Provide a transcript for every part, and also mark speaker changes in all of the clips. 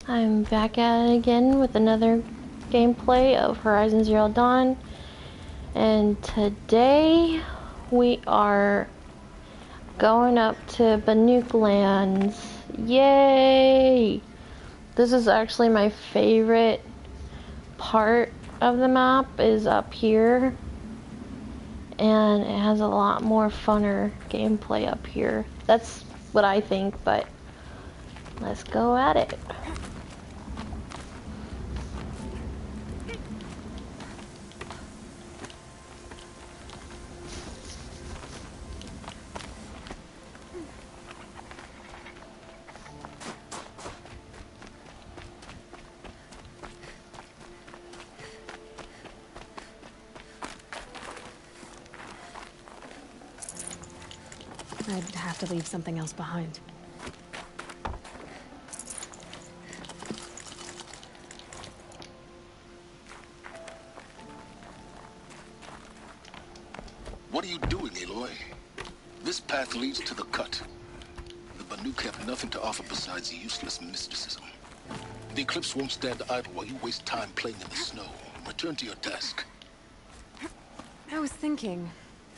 Speaker 1: I'm back at it again with another gameplay of Horizon Zero Dawn, and today we are going up to Banuk lands. Yay! This is actually my favorite part of the map, is up here, and it has a lot more funner gameplay up here. That's what I think, but let's go at it.
Speaker 2: I'd have to leave something else behind.
Speaker 3: What are you doing, Aloy? This path leads to the cut. The Banuk have nothing to offer besides useless mysticism. The Eclipse won't stand idle while you waste time playing in the snow. Return to your task.
Speaker 2: I was thinking,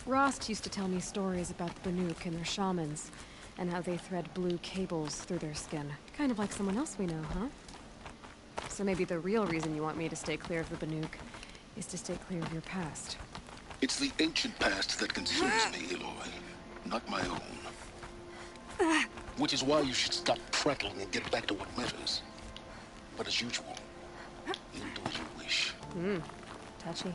Speaker 2: Rost used to tell me stories about the Banuk and their shamans, and how they thread blue cables through their skin. Kind of like someone else we know, huh? So maybe the real reason you want me to stay clear of the Banuk is to stay clear of your past.
Speaker 3: It's the ancient past that concerns me, Aloy, not my own. Which is why you should stop prattling and get back to what matters. But as usual, you'll do as you wish.
Speaker 2: Touchy.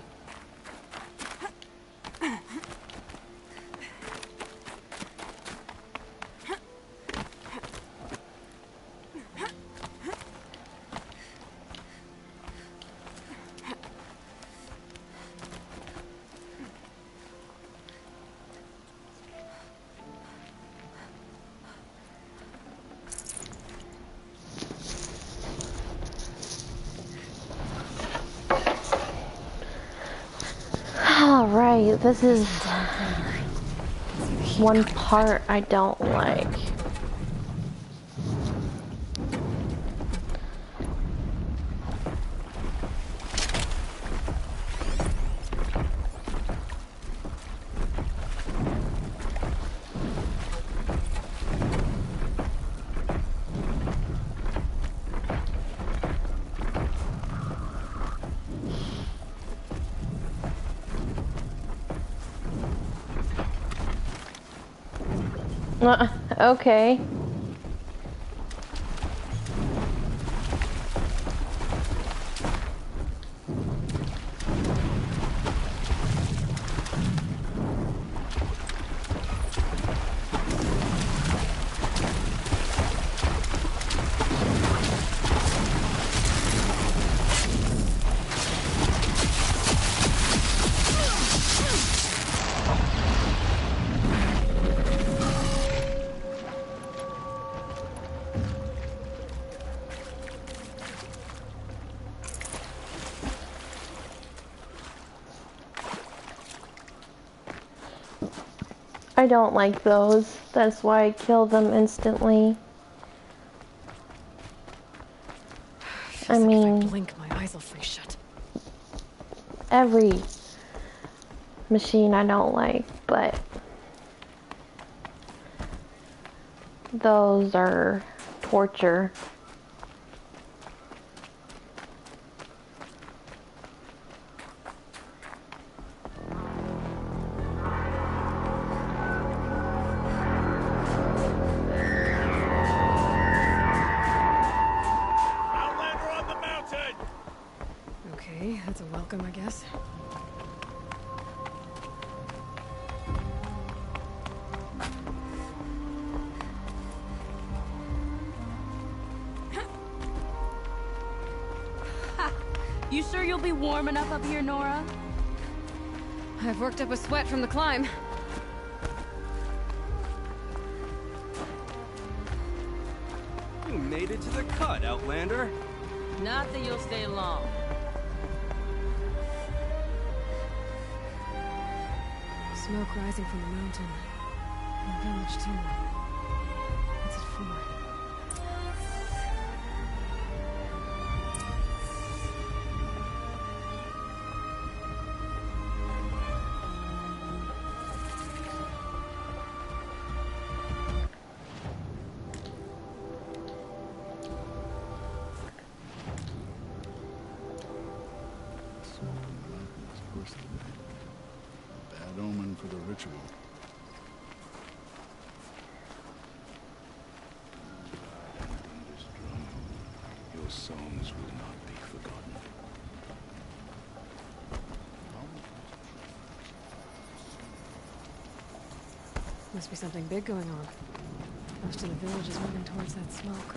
Speaker 1: Alright, this is one part I don't like. Okay. I don't like those. That's why I kill them instantly. I mean,
Speaker 2: if I blink, my eyes will freeze shut.
Speaker 1: Every machine I don't like, but those are torture.
Speaker 2: Okay, that's a welcome, I guess.
Speaker 4: You sure you'll be warm enough up here, Nora?
Speaker 2: I've worked up a sweat from the climb.
Speaker 5: You made it to the cut, Outlander.
Speaker 4: Not that you'll stay long.
Speaker 2: Smoke rising from the mountain. And the village, too. What's it for?
Speaker 6: course they did. A bad omen for the ritual.
Speaker 3: Your songs will not be forgotten.
Speaker 2: Must be something big going on. Most of the village is moving towards that smoke.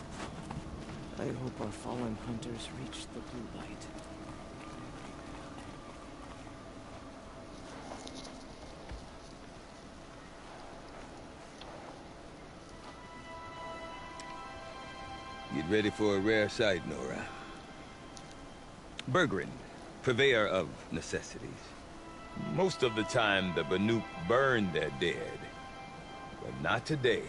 Speaker 7: I hope our fallen hunters reach the blue light.
Speaker 8: Get ready for a rare sight, Nora. Bergrin, purveyor of necessities. Most of the time, the Banuk burn their dead. But not today.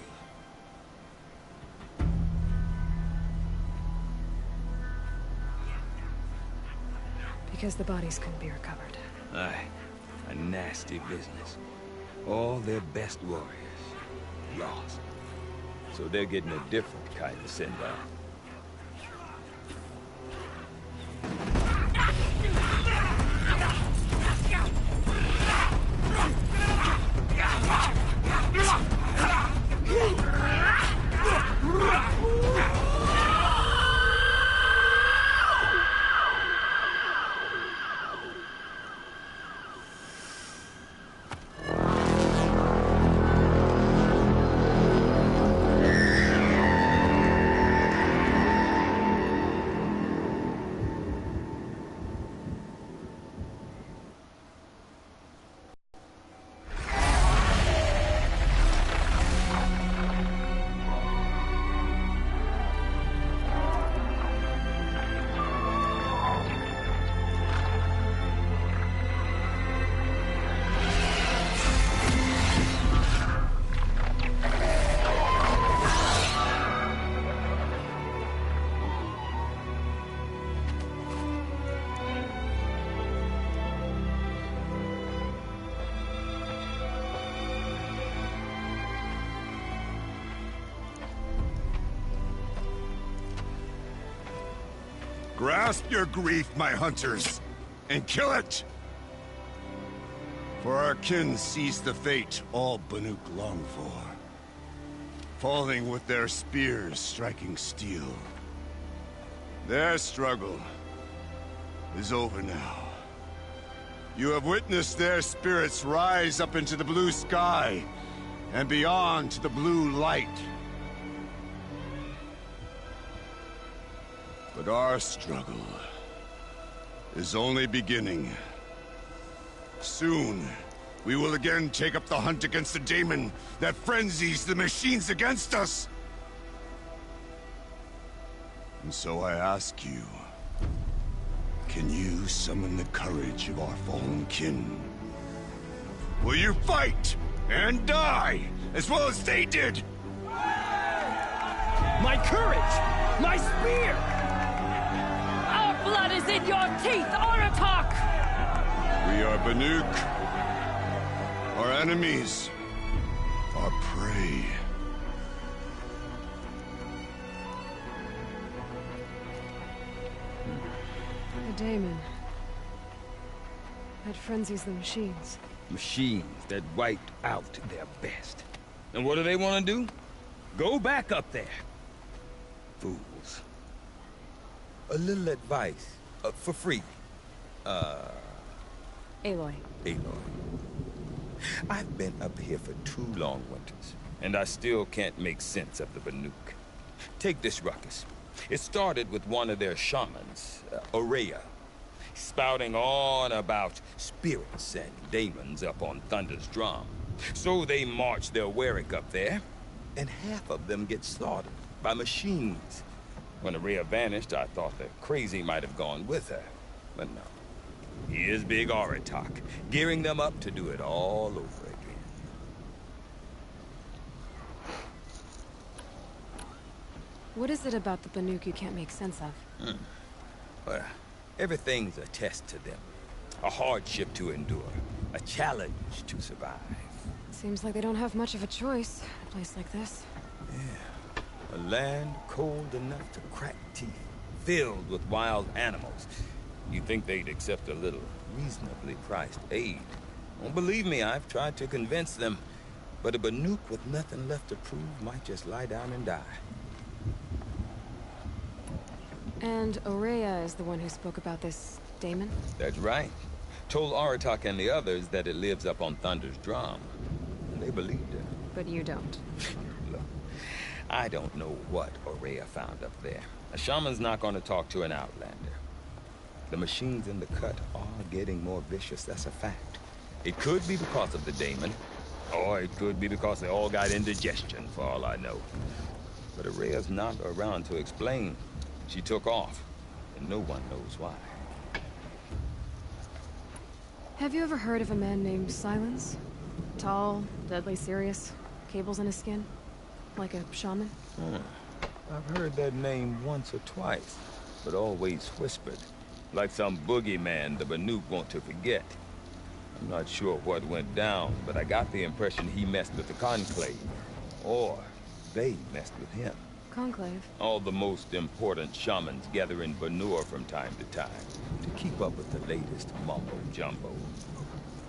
Speaker 2: Because the bodies couldn't be recovered.
Speaker 8: Aye, a nasty business. All their best warriors lost. So they're getting a different kind of send-off.
Speaker 9: Grasp your grief, my hunters, and kill it! For our kin sees the fate all Banuk long for. Falling with their spears striking steel. Their struggle is over now. You have witnessed their spirits rise up into the blue sky, and beyond to the blue light. But our struggle is only beginning. Soon, we will again take up the hunt against the daemon that frenzies the machines against us. And so I ask you, can you summon the courage of our fallen kin? Will you fight and die as well as they did?
Speaker 5: My courage! My spear!
Speaker 4: Our blood is in your teeth, Oratok!
Speaker 9: We are Banuk. Our enemies. Our prey.
Speaker 2: The daemon. That frenzies the machines.
Speaker 8: Machines that wiped out their best. And what do they want to do? Go back up there. Fools. A little advice, for free.
Speaker 2: Aloy.
Speaker 8: Aloy. I've been up here for 2 long winters, and I still can't make sense of the Banuk. Take this ruckus. It started with one of their shamans, Aurea, spouting on about spirits and demons up on Thunder's drum. So they march their Warwick up there, and half of them get slaughtered by machines. When Aurea vanished, I thought the crazy might have gone with her, but no. Here's Big Oratok, gearing them up to do it all over again.
Speaker 2: What is it about the Banuk you can't make sense of?
Speaker 8: Well, everything's a test to them. A hardship to endure. A challenge to survive.
Speaker 2: Seems like they don't have much of a choice in a place like this.
Speaker 8: A land cold enough to crack teeth, filled with wild animals, You think they'd accept a little reasonably priced aid? Well, believe me, I've tried to convince them. But a Banuk with nothing left to prove might just lie down and die.
Speaker 2: And Aurea is the one who spoke about this daemon?
Speaker 8: That's right. Told Aratak and the others that it lives up on Thunder's drum. And they believed her.
Speaker 2: But you don't.
Speaker 8: Look, I don't know what Aurea found up there. A shaman's not going to talk to an outlander. The machines in the cut are getting more vicious, that's a fact. It could be because of the daemon, or it could be because they all got indigestion, for all I know. But Aurea's not around to explain. She took off, and no one knows why.
Speaker 2: Have you ever heard of a man named Silence? Tall, deadly serious, cables in his skin? Like a shaman?
Speaker 8: I've heard that name once or twice, but always whispered. Like some boogeyman the Banuk want to forget. I'm not sure what went down, but I got the impression he messed with the Conclave. Or they messed with him.
Speaker 2: Conclave?
Speaker 8: All the most important shamans gather in Banur from time to time to keep up with the latest mumbo-jumbo.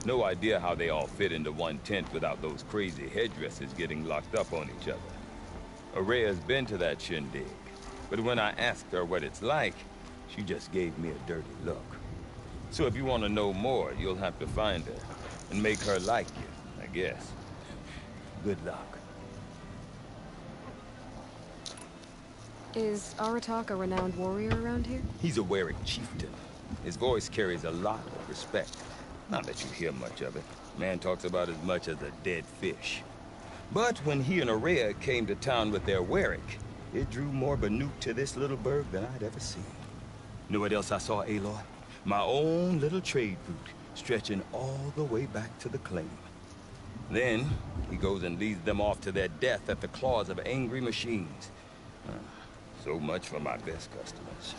Speaker 8: No idea how they all fit into one tent without those crazy headdresses getting locked up on each other. Aurea's been to that shindig, but when I asked her what it's like, she just gave me a dirty look. So if you want to know more, you'll have to find her and make her like you, I guess. Good luck.
Speaker 2: Is Aratak a renowned warrior around here?
Speaker 8: He's a Werik chieftain. His voice carries a lot of respect. Not that you hear much of it. Man talks about as much as a dead fish. But when he and Aurea came to town with their Werik, it drew more Banuk to this little burg than I'd ever seen. Know what else I saw, Aloy? My own little trade route, stretching all the way back to the claim. Then, he goes and leads them off to their death at the claws of angry machines. So much for my best customers.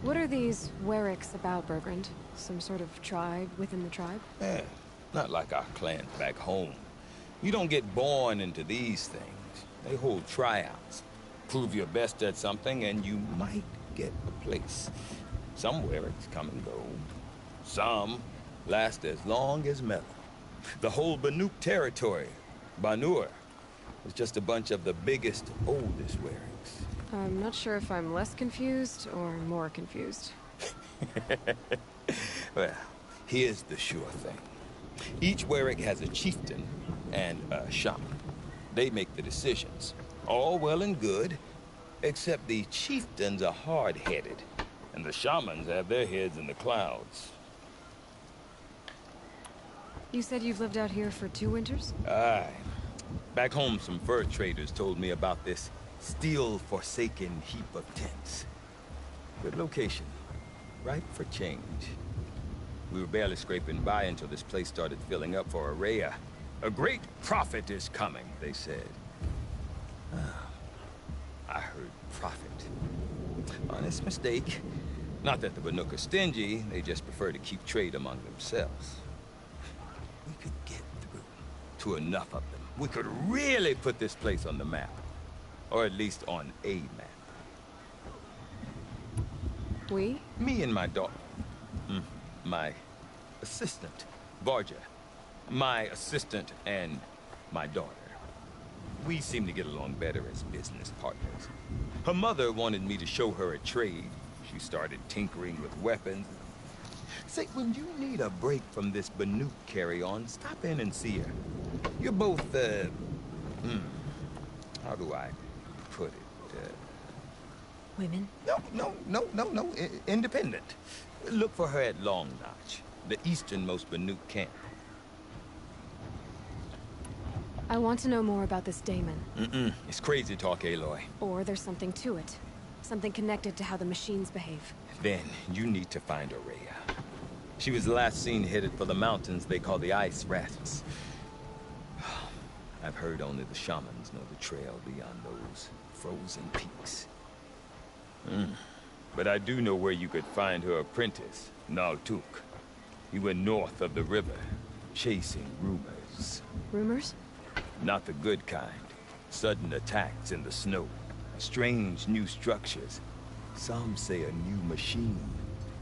Speaker 2: What are these Weriks about, Bergrand? Some sort of tribe within the tribe?
Speaker 8: Eh, not like our clans back home. You don't get born into these things. They hold tryouts. Prove your best at something and you might get a place. Some Weriks come and go. Some last as long as metal. The whole Banuk territory, Banur, is just a bunch of the biggest, oldest Weriks.
Speaker 2: I'm not sure if I'm less confused or more confused.
Speaker 8: Well, here's the sure thing. Each Werik has a chieftain and a shaman. They make the decisions. All well and good, except the chieftains are hard-headed, and the shamans have their heads in the clouds.
Speaker 2: You said you've lived out here for 2 winters?
Speaker 8: Aye. Back home, some fur traders told me about this steel-forsaken heap of tents. Good location. Ripe for change. We were barely scraping by until this place started filling up for Aurea. A great prophet is coming, they said. I heard prophet. Honest mistake. Not that the Banuk are stingy, they just prefer to keep trade among themselves. We could get through to enough of them. We could really put this place on the map. Or at least on a map.
Speaker 2: We?
Speaker 8: Me and my daughter. My assistant, Varja. My assistant and my daughter. We seem to get along better as business partners. Her mother wanted me to show her a trade. She started tinkering with weapons. Say, when you need a break from this Banuk carry-on, stop in and see her. You're both, how do I put it?
Speaker 2: Women?
Speaker 8: No. Independent. Look for her at Long Notch, the easternmost Banuk camp.
Speaker 2: I want to know more about this daemon.
Speaker 8: It's crazy talk, Aloy.
Speaker 2: Or there's something to it. Something connected to how the machines behave.
Speaker 8: Then, you need to find Aurea. She was last seen headed for the mountains they call the Ice Rats. I've heard only the shamans know the trail beyond those frozen peaks. But I do know where you could find her apprentice, Naltuk. He went north of the river, chasing rumors.
Speaker 2: Rumors?
Speaker 8: Not the good kind. Sudden attacks in the snow. Strange new structures. Some say a new machine,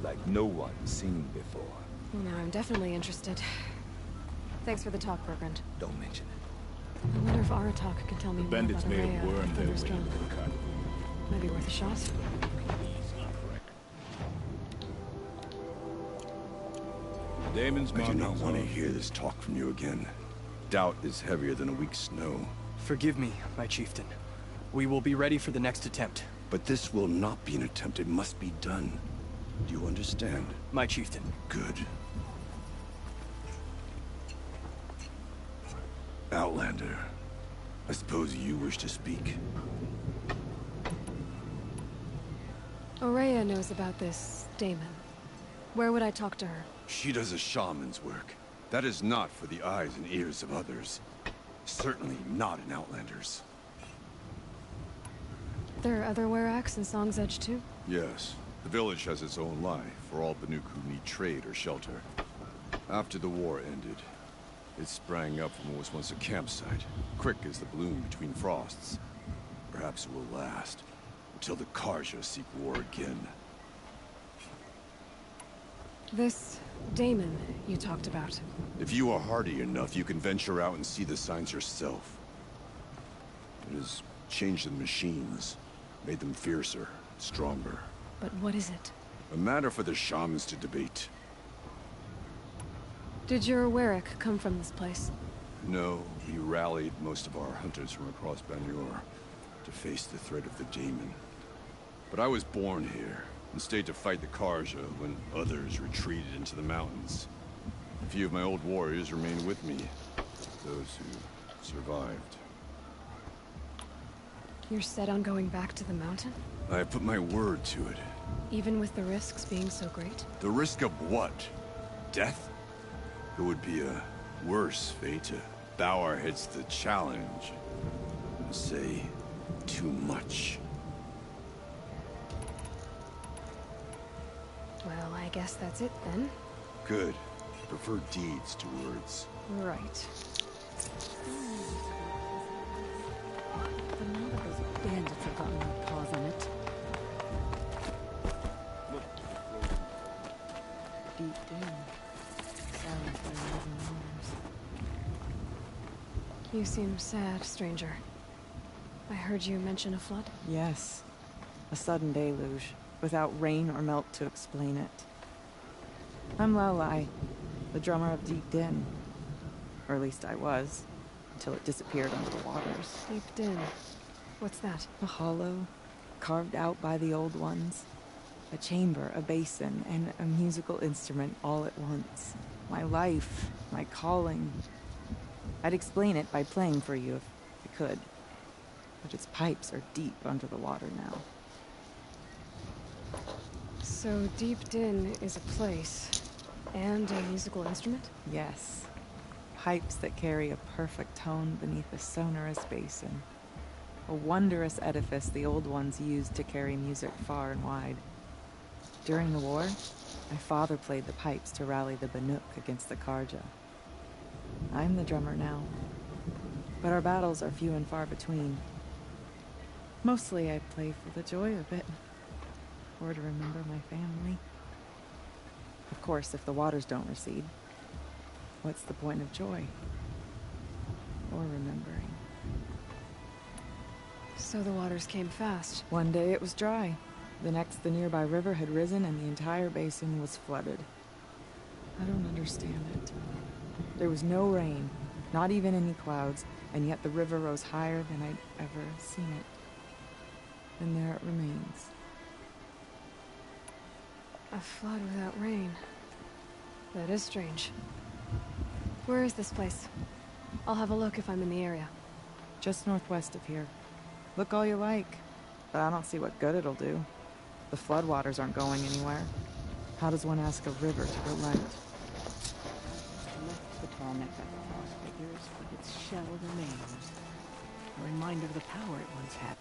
Speaker 8: like no one's seen before.
Speaker 2: Now I'm definitely interested. Thanks for the talk, Bergrand.
Speaker 8: Don't mention it.
Speaker 2: I wonder if Aratak can tell me more
Speaker 3: Bandits
Speaker 2: about
Speaker 3: may
Speaker 2: Araya
Speaker 3: have wormed their way
Speaker 2: Thunderstrong.
Speaker 3: into the cut.
Speaker 2: Might be worth a shot.
Speaker 3: He's incorrect. Damon's
Speaker 9: I do not
Speaker 3: markings
Speaker 9: want to
Speaker 3: are-
Speaker 9: hear this talk from you again. Doubt is heavier than a week's snow.
Speaker 7: Forgive me, my chieftain. We will be ready for the next attempt.
Speaker 9: But this will not be an attempt. It must be done. Do you understand?
Speaker 7: My chieftain.
Speaker 9: Good. Outlander, I suppose you wish to speak.
Speaker 2: Araya knows about this Damon. Where would I talk to her?
Speaker 9: She does a shaman's work. That is not for the eyes and ears of others. Certainly not an Outlander's.
Speaker 2: There are other Weraks in Song's Edge too?
Speaker 9: Yes. The village has its own life for all Banuk who need trade or shelter. After the war ended, it sprang up from what was once a campsite, quick as the bloom between frosts. Perhaps it will last, until the Karja seek war again.
Speaker 2: This Damon you talked about.
Speaker 9: If you are hardy enough, you can venture out and see the signs yourself. It has changed the machines, made them fiercer, stronger.
Speaker 2: But what is it?
Speaker 9: A matter for the shamans to debate.
Speaker 2: Did your Werak come from this place?
Speaker 9: No, we rallied most of our hunters from across Banuk to face the threat of the Daemon. But I was born here, and stayed to fight the Karja when others retreated into the mountains. A few of my old warriors remained with me, those who survived.
Speaker 2: You're set on going back to the mountain?
Speaker 9: I have put my word to it.
Speaker 2: Even with the risks being so great?
Speaker 9: The risk of what? Death? It would be a worse fate to bow our heads to the challenge and say too much.
Speaker 2: Well, I guess that's it then.
Speaker 9: Good. Prefer deeds to words.
Speaker 2: Right.
Speaker 4: But none of those bandits have gotten their paws on it. Deep down. Silent by rising waters.
Speaker 2: You seem sad, stranger. I heard you mention a flood.
Speaker 10: Yes. A sudden deluge, without rain or melt to explain it. I'm Lalai, the drummer of Deep Din. Or at least I was, until it disappeared under the waters.
Speaker 2: Deep Din. What's that?
Speaker 10: A hollow, carved out by the old ones. A chamber, a basin, and a musical instrument all at once. My life, my calling. I'd explain it by playing for you if I could. But its pipes are deep under the water now.
Speaker 2: So Deep Din is a place, and a musical instrument?
Speaker 10: Yes. Pipes that carry a perfect tone beneath a sonorous basin. A wondrous edifice the old ones used to carry music far and wide. During the war, my father played the pipes to rally the Banuk against the Karja. I'm the drummer now, but our battles are few and far between. Mostly I play for the joy of it, or to remember my family. Of course, if the waters don't recede, what's the point of joy? Or remembering?
Speaker 2: So the waters came fast.
Speaker 10: One day it was dry. The next, the nearby river had risen and the entire basin was flooded. I don't understand it. There was no rain, not even any clouds, and yet the river rose higher than I'd ever seen it. And there it remains.
Speaker 2: A flood without rain. That is strange. Where is this place? I'll have a look if I'm in the area.
Speaker 10: Just northwest of here. Look all you like, but I don't see what good it'll do. The floodwaters aren't going anywhere. How does one ask a river to relent?
Speaker 4: Left the tall neck of the cross figures, but its shell remains. A reminder of the power it once had.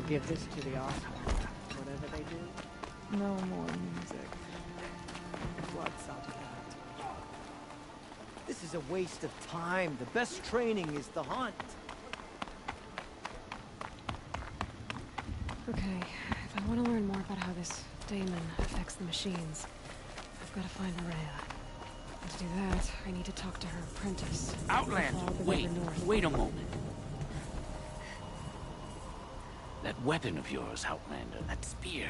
Speaker 4: I'll give this to the Oscar. Whatever they do,
Speaker 10: No more music. What's up with that?
Speaker 7: This is a waste of time. The best training is the hunt.
Speaker 2: Okay, if I want to learn more about how this daemon affects the machines, I've got to find Araya. And to do that, I need to talk to her apprentice.
Speaker 11: Outlander,
Speaker 2: Follow the
Speaker 11: wait,
Speaker 2: river north.
Speaker 11: wait a moment. That weapon of yours, Outlander, that spear,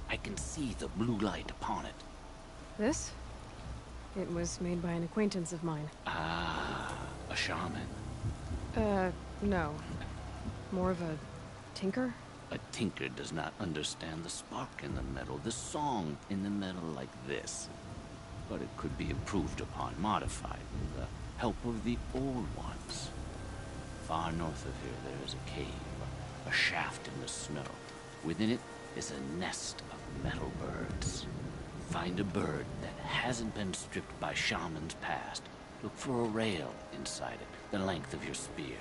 Speaker 11: I can see the blue light upon it.
Speaker 2: This? It was made by an acquaintance of mine.
Speaker 11: Ah, a shaman.
Speaker 2: No. More of a tinker?
Speaker 11: A tinker does not understand the spark in the metal, the song in the metal like this. But it could be improved upon, modified, with the help of the old ones. Far north of here there is a cave, a shaft in the snow. Within it is a nest of metal birds. Find a bird that hasn't been stripped by shamans past. Look for a rail inside it, the length of your spear.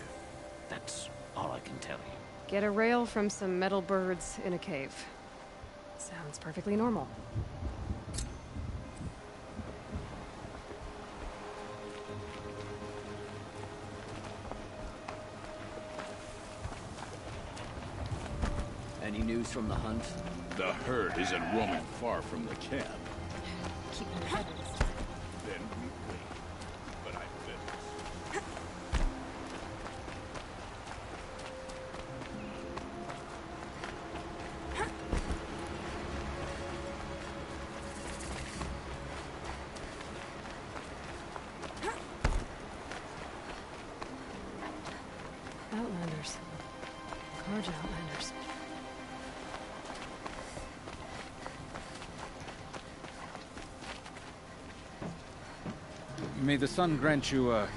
Speaker 11: That's all I can tell you.
Speaker 2: Get a rail from some metal birds in a cave. Sounds perfectly normal.
Speaker 7: Any news from the hunt?
Speaker 6: The herd isn't roaming far from the camp.
Speaker 2: Keep your head.
Speaker 6: Then we wait. But I bet.
Speaker 2: Outlanders. Karja Outlanders.
Speaker 12: May the sun grant you a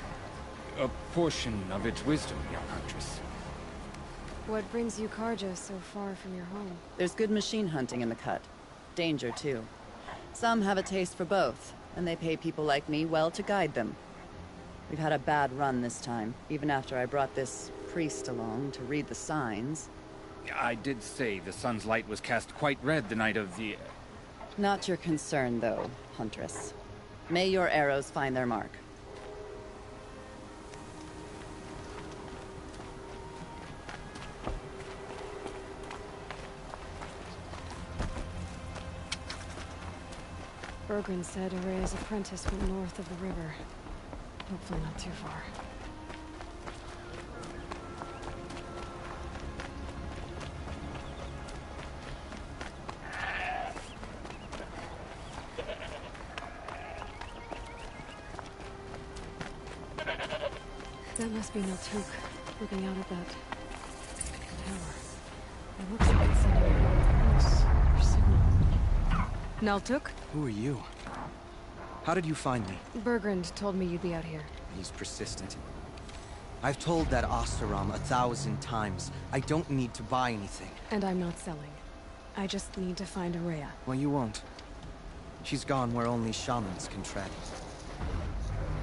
Speaker 12: portion of its wisdom, young huntress.
Speaker 2: What brings you Karja so far from your home?
Speaker 13: There's good machine hunting in the cut. Danger, too. Some have a taste for both, and they pay people like me well to guide them. We've had a bad run this time, even after I brought this priest along to read the signs.
Speaker 12: I did say the sun's light was cast quite red the night of the...
Speaker 13: Not your concern, though, Huntress. May your arrows find their mark.
Speaker 2: Bergren said Araya's apprentice went north of the river. Hopefully not too far. That must be Naltuk, looking out at that tower. It looks like it's sending a pulse or signal. Naltuk?
Speaker 14: Who are you? How did you find me?
Speaker 2: Bergrand told me you'd be out here.
Speaker 14: He's persistent. I've told that Oseram 1,000 times. I don't need to buy anything.
Speaker 2: And I'm not selling. I just need to find Araya.
Speaker 14: Well, you won't. She's gone where only shamans can tread.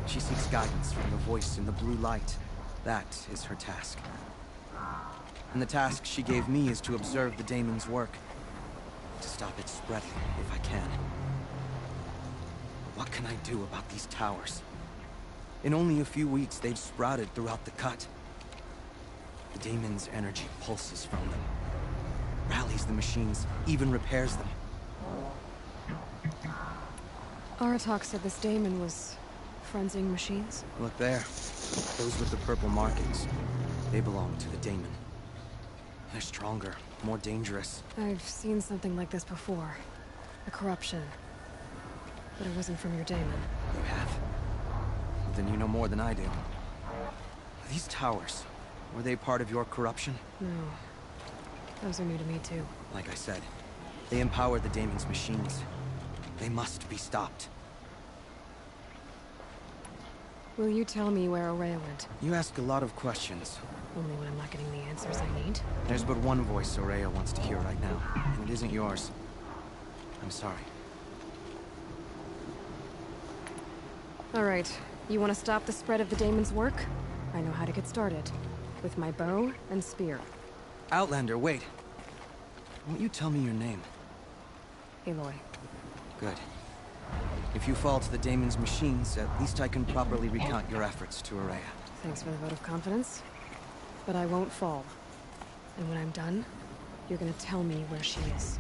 Speaker 14: She seeks guidance from the voice in the blue light. That is her task. And the task she gave me is to observe the daemon's work. To stop it spreading, if I can. But what can I do about these towers? In only a few weeks, they've sprouted throughout the cut. The daemon's energy pulses from them. Rallies the machines, even repairs them.
Speaker 2: Aratak said this daemon was frenzying machines.
Speaker 14: Look there. Those with the purple markings. They belong to the daemon. They're stronger, more dangerous.
Speaker 2: I've seen something like this before. A corruption. But it wasn't from your daemon.
Speaker 14: You have? Well, then you know more than I do. These towers, were they part of your corruption?
Speaker 2: No. Those are new to me, too.
Speaker 14: Like I said, they empower the daemon's machines. They must be stopped.
Speaker 2: Will you tell me where Araya went?
Speaker 14: You ask a lot of questions.
Speaker 2: Only when I'm not getting the answers I need.
Speaker 14: There's but one voice Araya wants to hear right now, and it isn't yours. I'm sorry.
Speaker 2: All right. You want to stop the spread of the daemon's work? I know how to get started. With my bow and spear.
Speaker 14: Outlander, wait. Won't you tell me your name?
Speaker 2: Aloy.
Speaker 14: Good. If you fall to the Daemon's machines, at least I can properly recount your efforts to Aurea.
Speaker 2: Thanks for the vote of confidence. But I won't fall. And when I'm done, you're gonna tell me where she is.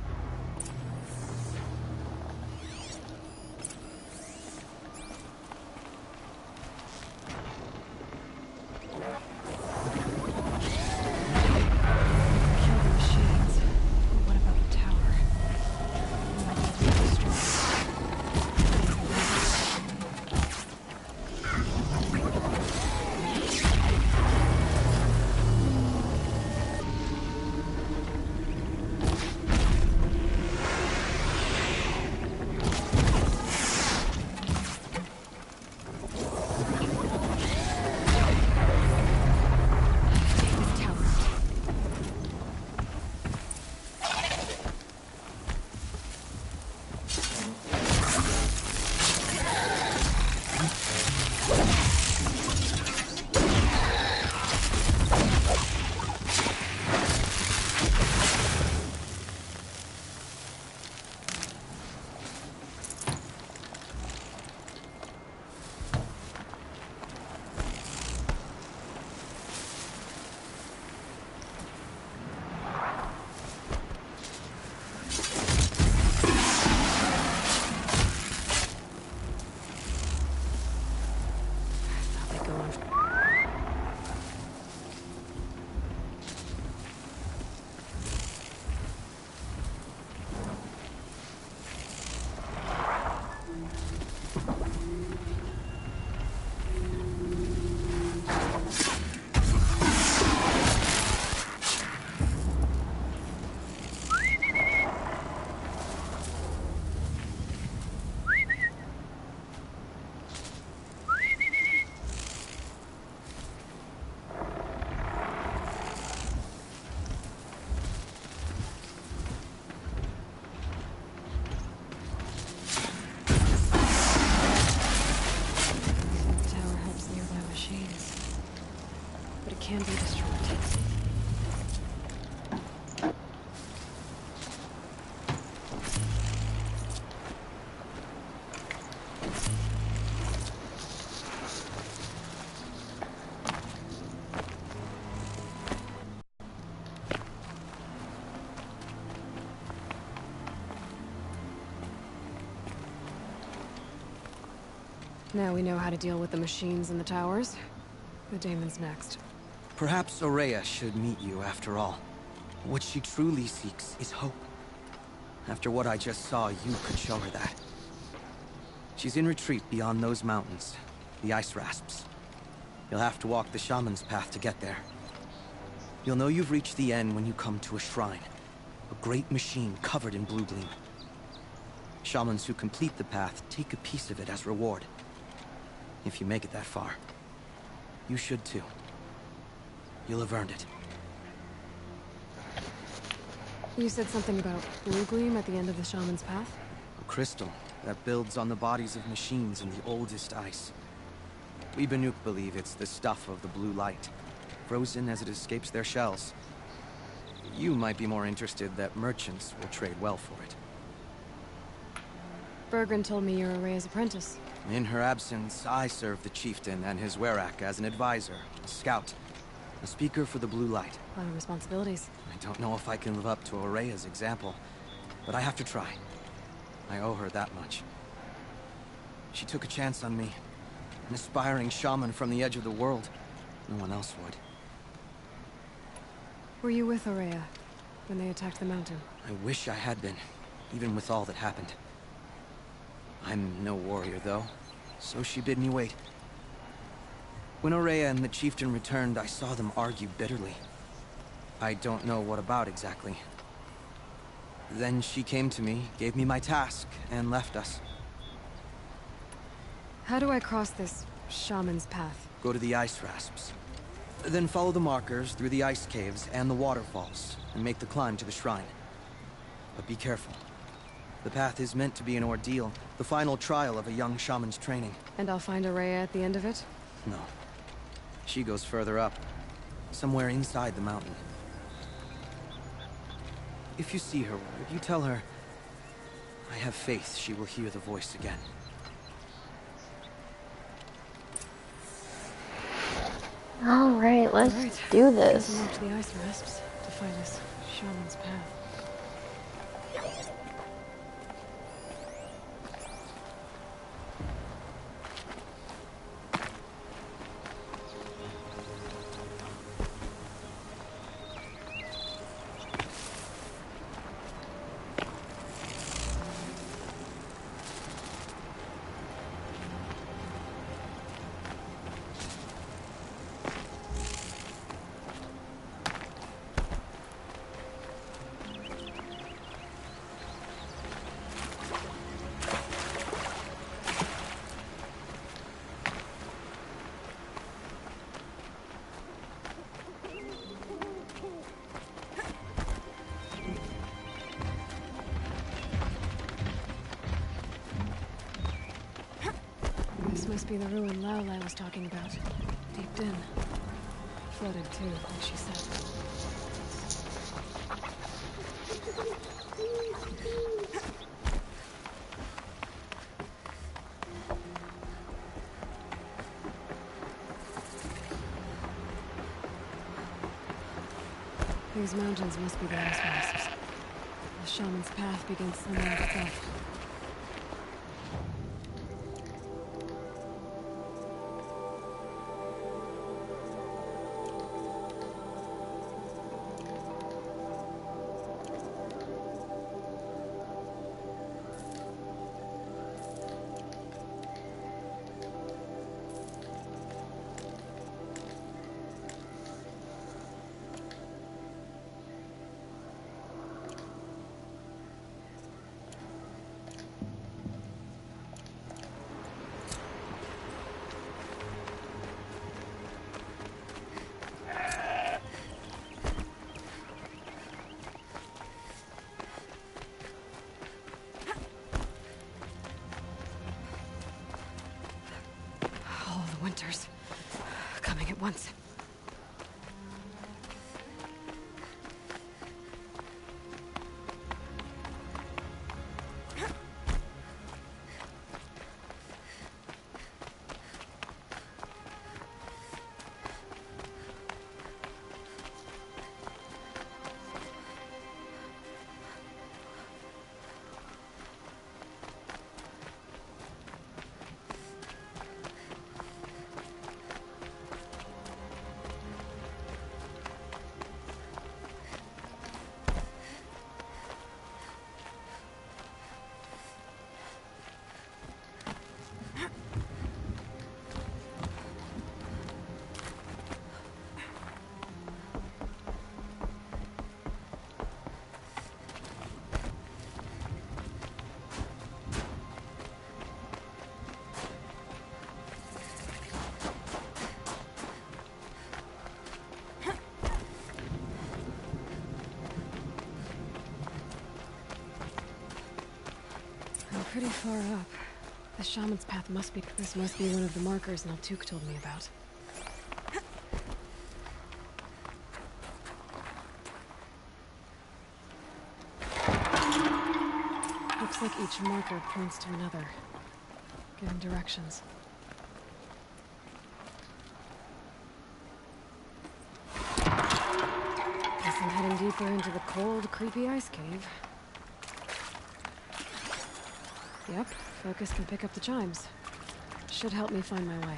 Speaker 2: Can be destroyed. Now we know how to deal with the machines in the towers. The Daemon's next.
Speaker 14: Perhaps Aurea should meet you after all. What she truly seeks is hope. After what I just saw, you could show her that. She's in retreat beyond those mountains, the ice rasps. You'll have to walk the shaman's path to get there. You'll know you've reached the end when you come to a shrine. A great machine covered in blue gleam. Shamans who complete the path take a piece of it as reward. If you make it that far, you should too. You'll have earned it.
Speaker 2: You said something about blue gleam at the end of the shaman's path?
Speaker 14: A crystal that builds on the bodies of machines in the oldest ice. We Banuk believe it's the stuff of the blue light, frozen as it escapes their shells. You might be more interested that merchants will trade well for it.
Speaker 2: Bergren told me you're Aurea's apprentice.
Speaker 14: In her absence, I serve the chieftain and his werak as an advisor, a scout, a speaker for the blue light.
Speaker 2: A lot of responsibilities.
Speaker 14: I don't know if I can live up to Aurea's example, but I have to try. I owe her that much. She took a chance on me, an aspiring shaman from the edge of the world. No one else would.
Speaker 2: Were you with Aurea when they attacked the mountain?
Speaker 14: I wish I had been, even with all that happened. I'm no warrior, though, so she bid me wait. When Aurea and the chieftain returned, I saw them argue bitterly. I don't know what about exactly. Then she came to me, gave me my task, and left us.
Speaker 2: How do I cross this shaman's path?
Speaker 14: Go to the ice rasps. Then follow the markers through the ice caves and the waterfalls, and make the climb to the shrine. But be careful. The path is meant to be an ordeal, the final trial of a young shaman's training.
Speaker 2: And I'll find Aurea at the end of it?
Speaker 14: No. She goes further up, somewhere inside the mountain. If you see her, would you tell her I have faith she will hear the voice again?
Speaker 1: Alright, let's
Speaker 2: Alright.
Speaker 1: do
Speaker 2: Guess I'm
Speaker 1: this.
Speaker 2: off to the ice rasps to find this shaman's path. This must be the ruin Laolai was talking about. Deep in. Flooded too, like she said. These mountains must be the ice wasps. The shaman's path begins somewhere above. All the winters coming at once. I'm pretty far up. The shaman's path must be... This must be one of the markers Naltuk told me about. Looks like each marker points to another, giving directions. Guess I'm heading deeper into the cold, creepy ice cave. Yep, focus can pick up the chimes. Should help me find my way.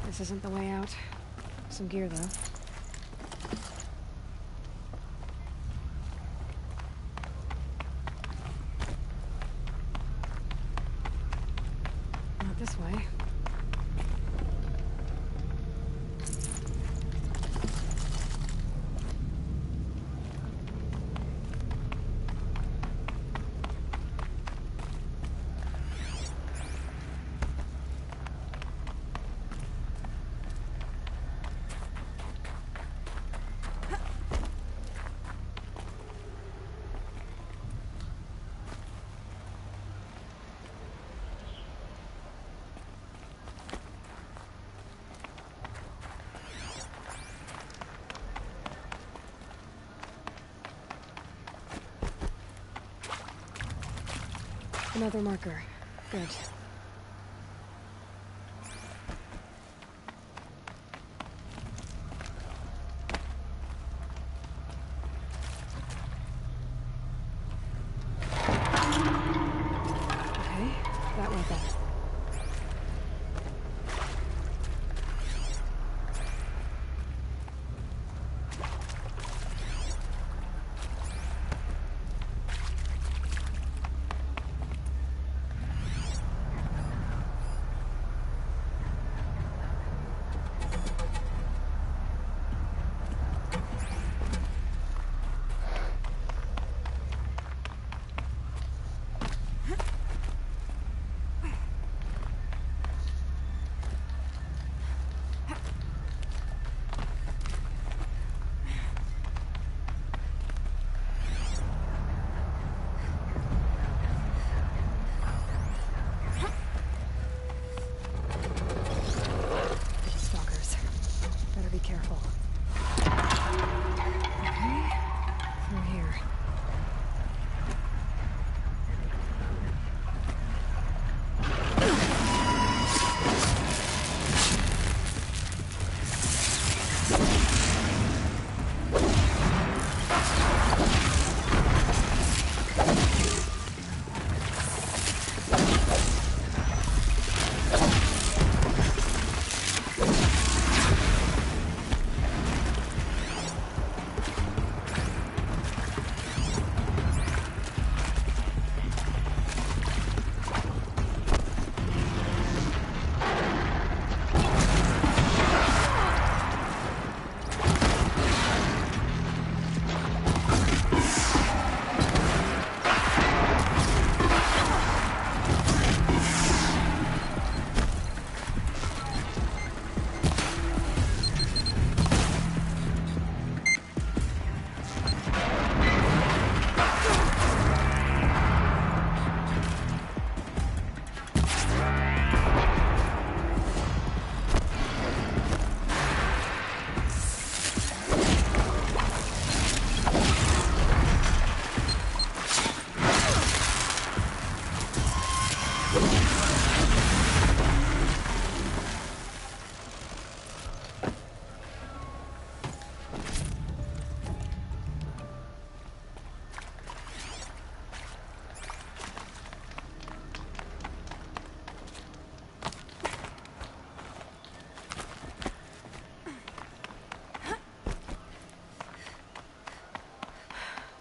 Speaker 2: This isn't the way out. Some gear, though. Not this way. Another marker. Good. Okay, that went better. Stalkers. Better be careful. Okay, through here.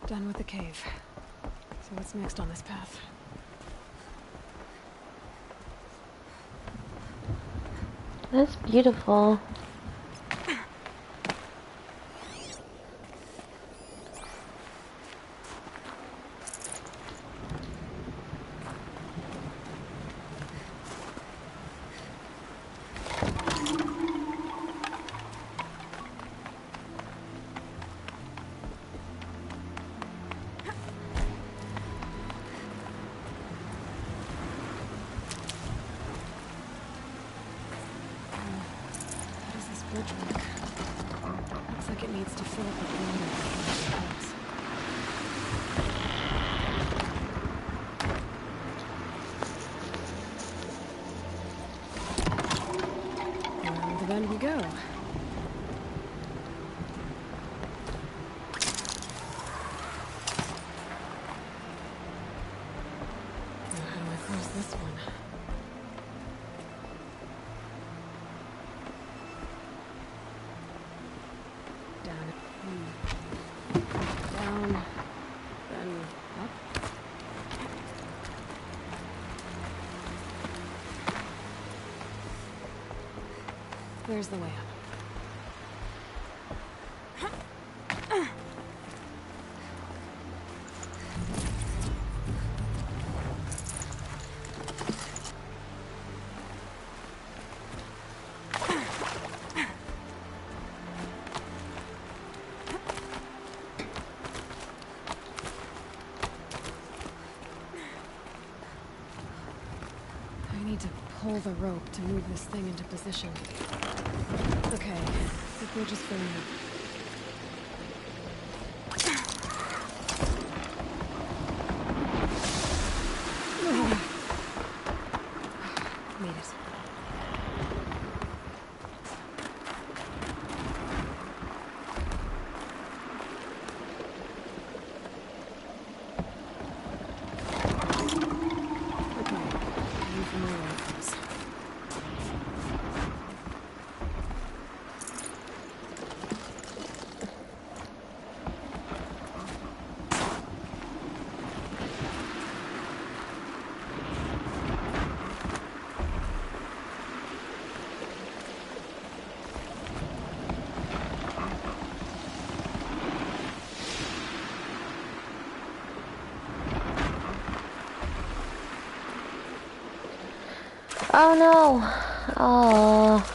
Speaker 2: Done with the cave. So what's next on this path?
Speaker 1: That's beautiful.
Speaker 2: How does this bridge work? Looks like it needs to fill up with water before it floats. Around the bend we go. Now how do I cross this one? Down, down, then up. There's the way up. I need to pull the rope to move this thing into position. Okay, the bridge is filling up.
Speaker 1: Oh no! Oh.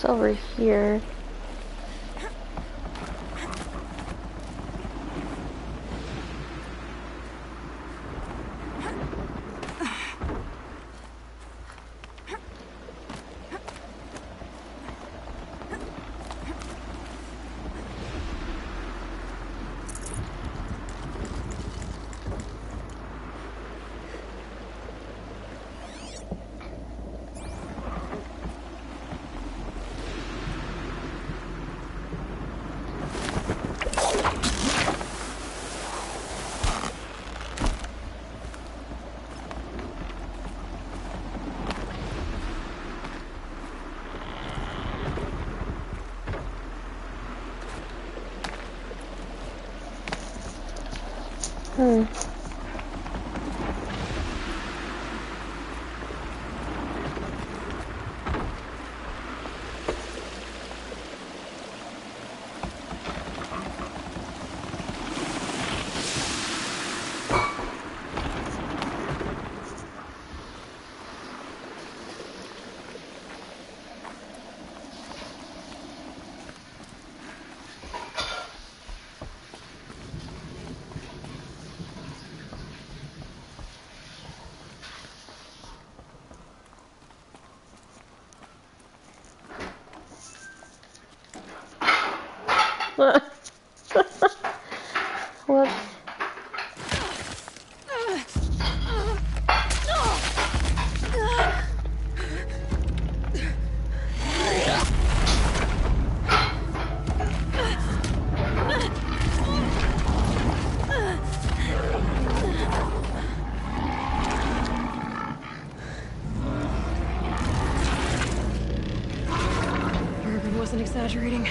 Speaker 1: It's over here. Hmm. Whoops.
Speaker 2: Urban wasn't exaggerating.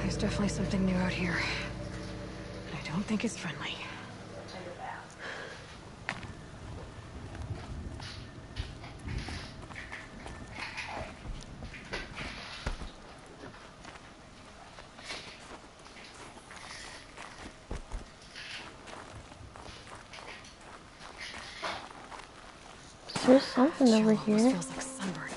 Speaker 2: There's definitely something new out here. I don't think it's friendly.
Speaker 1: There's something over
Speaker 2: Almost
Speaker 1: here.
Speaker 2: feels like sunburn.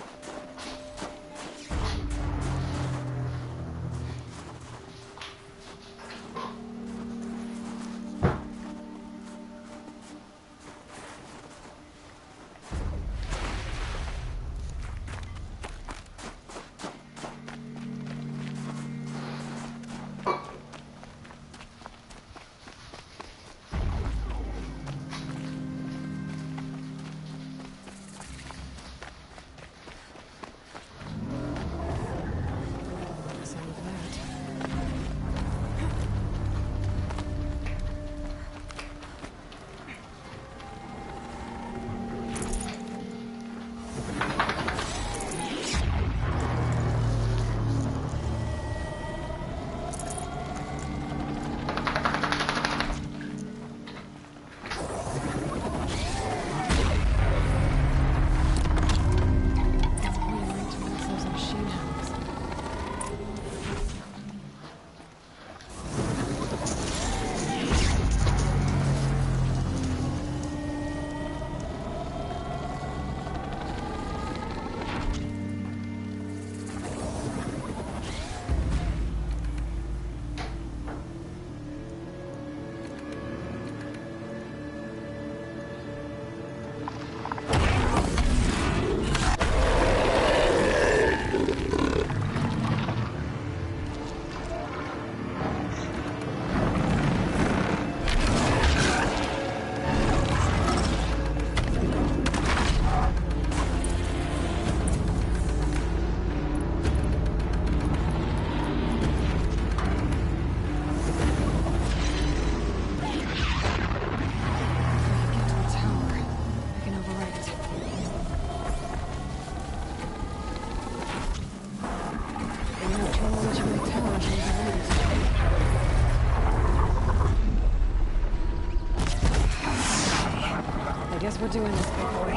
Speaker 2: we're doing this, big boy.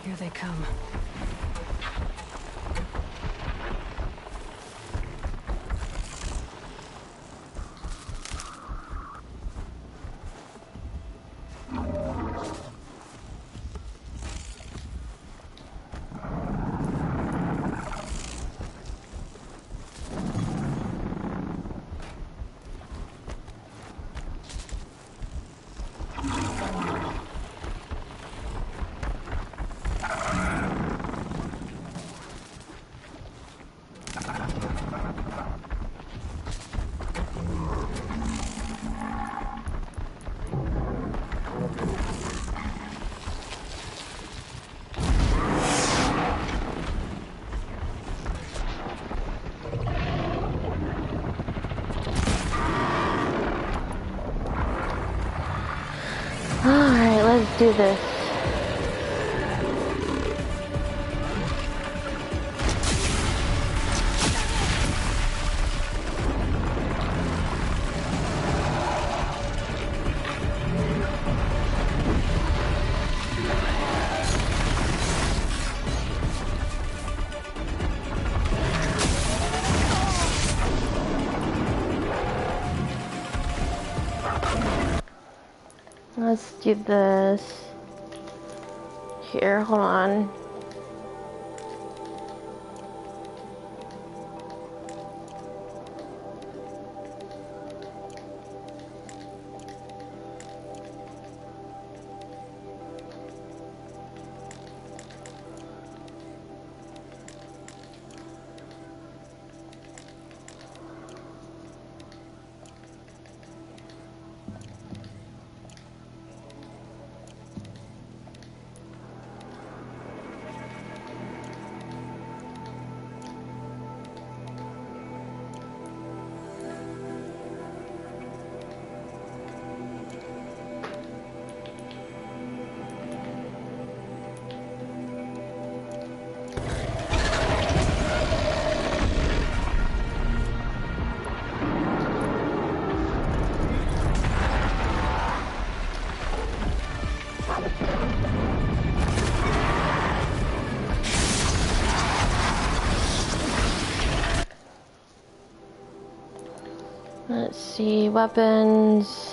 Speaker 2: Here they come.
Speaker 1: Alright, let's do this. Let's do this. Here, hold on. Let's see, weapons.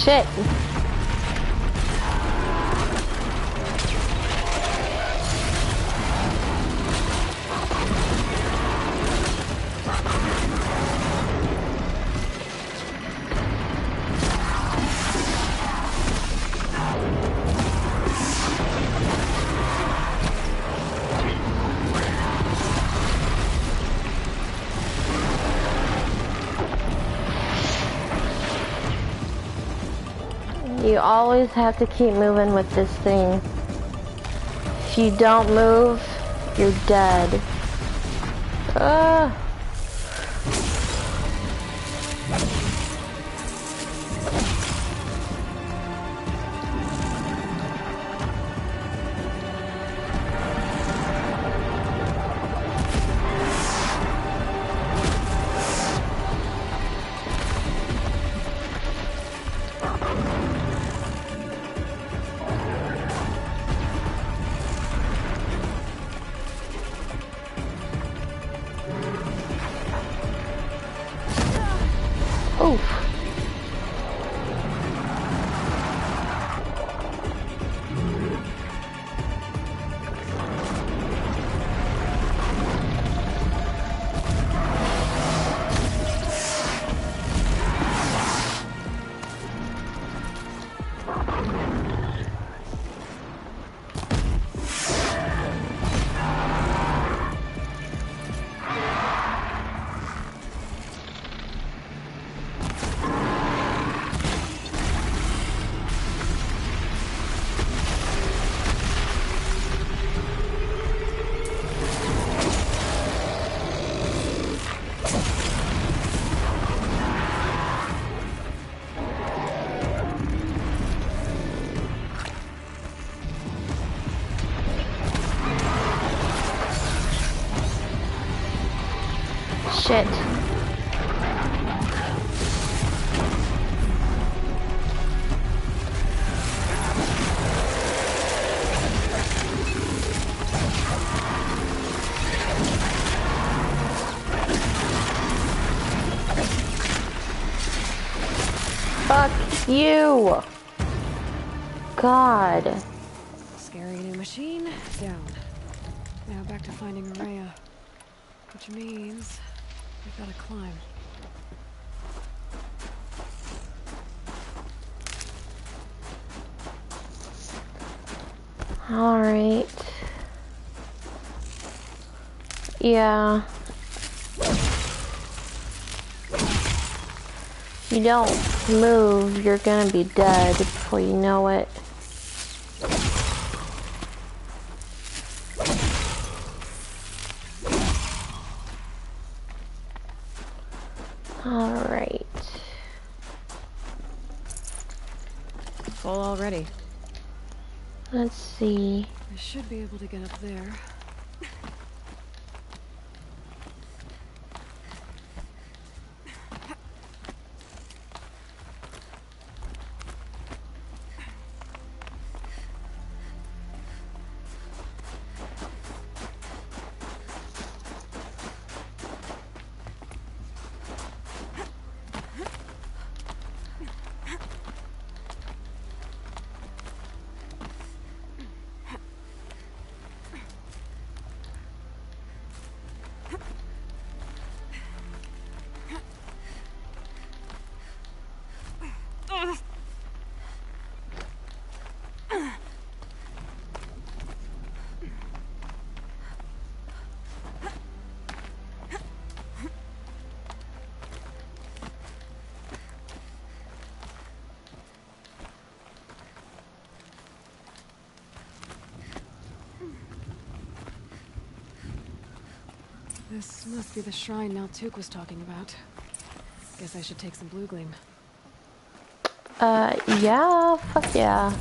Speaker 1: Shit. You always have to keep moving with this thing. If you don't move, you're dead. Oof. Shit. Fuck you. God.
Speaker 2: Scary new machine, down. Now back to finding Araya. Which means we've got to climb.
Speaker 1: Alright. Yeah. If you don't move, you're gonna be dead before you know it. Alright.
Speaker 2: Full already.
Speaker 1: Let's see.
Speaker 2: I should be able to get up there. This must be the shrine Maltuk was talking about. Guess I should take some blue gleam.
Speaker 1: Yeah, fuck yeah.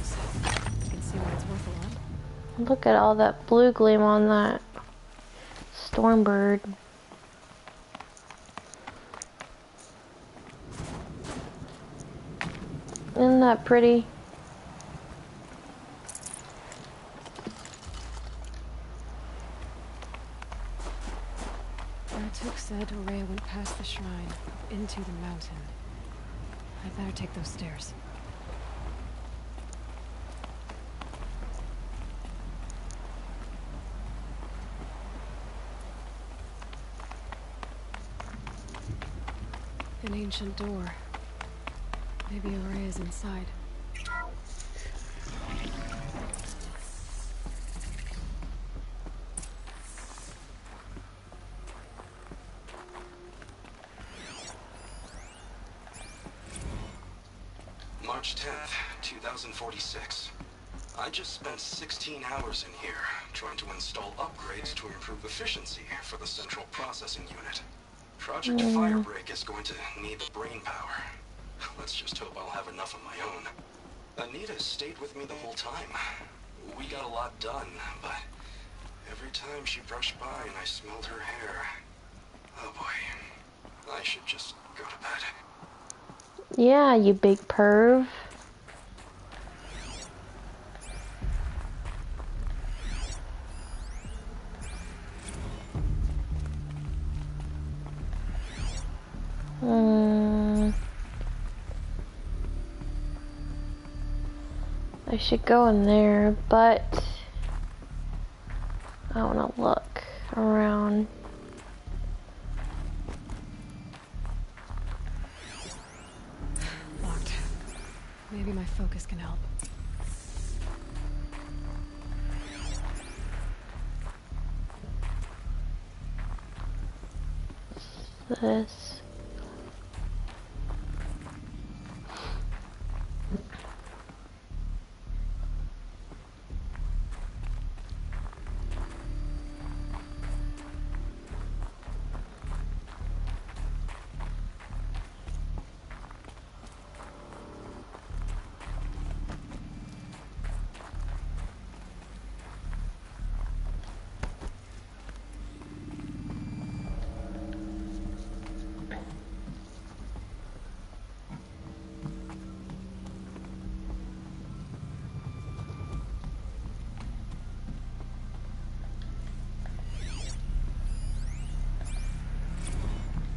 Speaker 2: I can see why it's worth a lot.
Speaker 1: Look at all that blue gleam on that Stormbird. Isn't that pretty?
Speaker 2: Maltuk said Araya went past the shrine, up into the mountain. I'd better take those stairs. An ancient door. Maybe Araya's inside.
Speaker 15: March 10th, 2046. I just spent 16 hours in here, trying to install upgrades to improve efficiency for the central processing unit. Project Firebreak is going to need the brain power. Let's just hope I'll have enough of my own. Anita stayed with me the whole time. We got a lot done, but every time she brushed by and I smelled her hair... Oh boy. I should just go to bed.
Speaker 1: Yeah, you big perv. I should go in there, but I want to look around.
Speaker 2: Locked. Maybe my focus can help.
Speaker 1: This.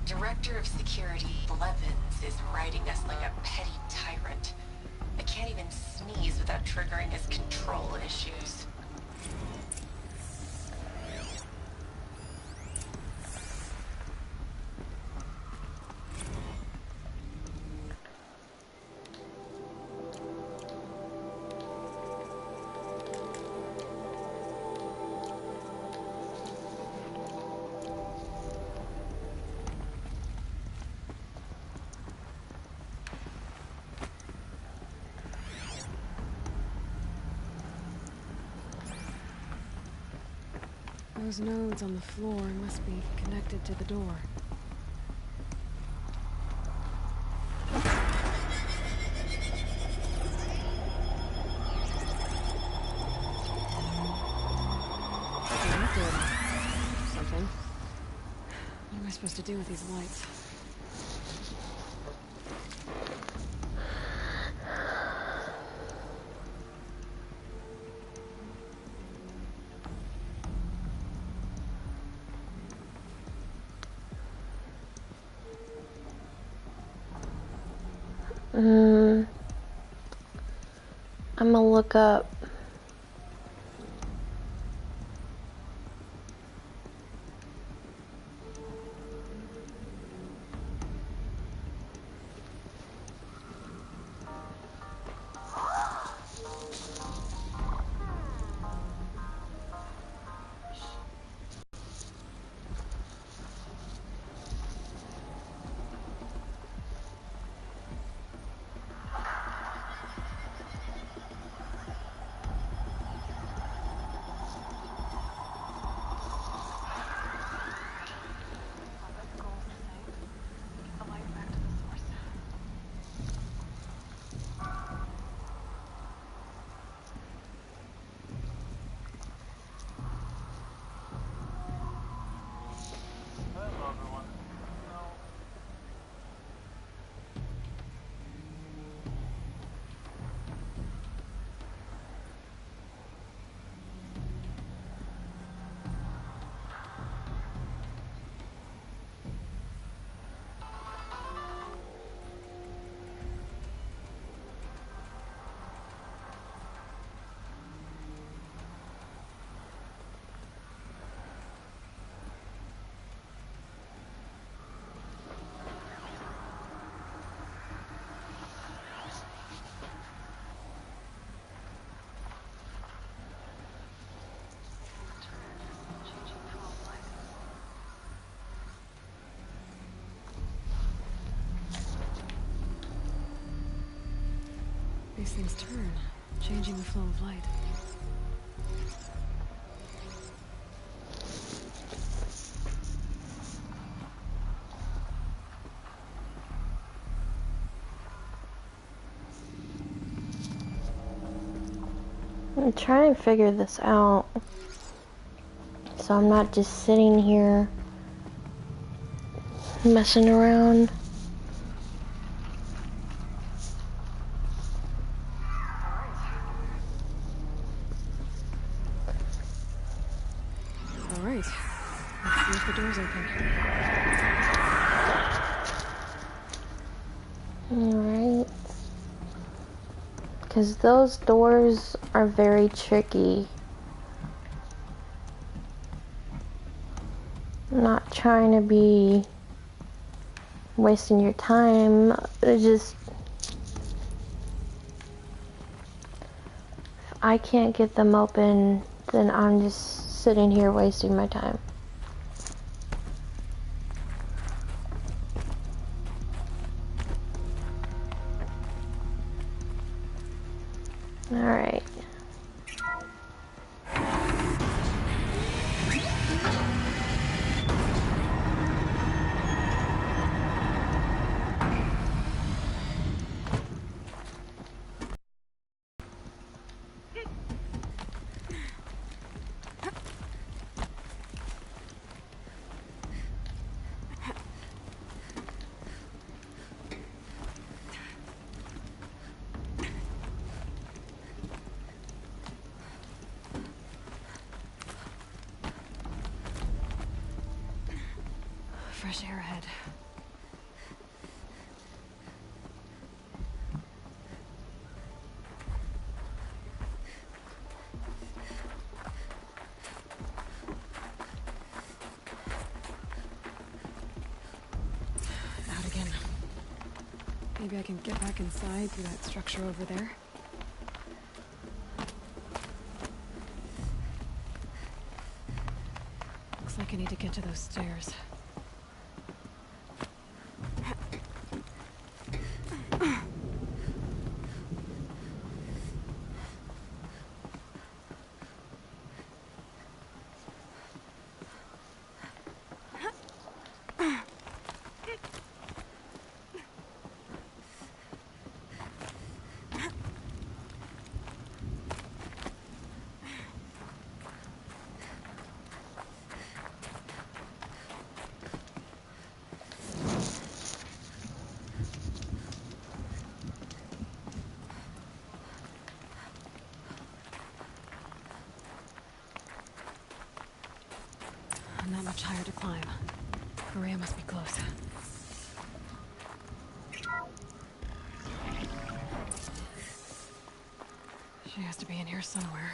Speaker 16: Director of Security Blevins is riding us like a petty tyrant. I can't even sneeze without triggering his control issues.
Speaker 2: Those nodes on the floor must be connected to the door. Connected. Something. What am I supposed to do with these lights?
Speaker 1: I'm gonna look up.
Speaker 2: things turn, changing the flow of light.
Speaker 1: I'm trying to figure this out, so I'm not just sitting here messing around.
Speaker 2: All right, let's see if the door's open.
Speaker 1: Alright. Because those doors are very tricky. I'm not trying to be wasting your time. It's just, if I can't get them open, then I'm just sitting here wasting my time. Alright.
Speaker 2: Fresh air ahead. Out again. Maybe I can get back inside through that structure over there. Looks like I need to get to those stairs. Not much higher to climb. Maria must be close. She has to be in here somewhere.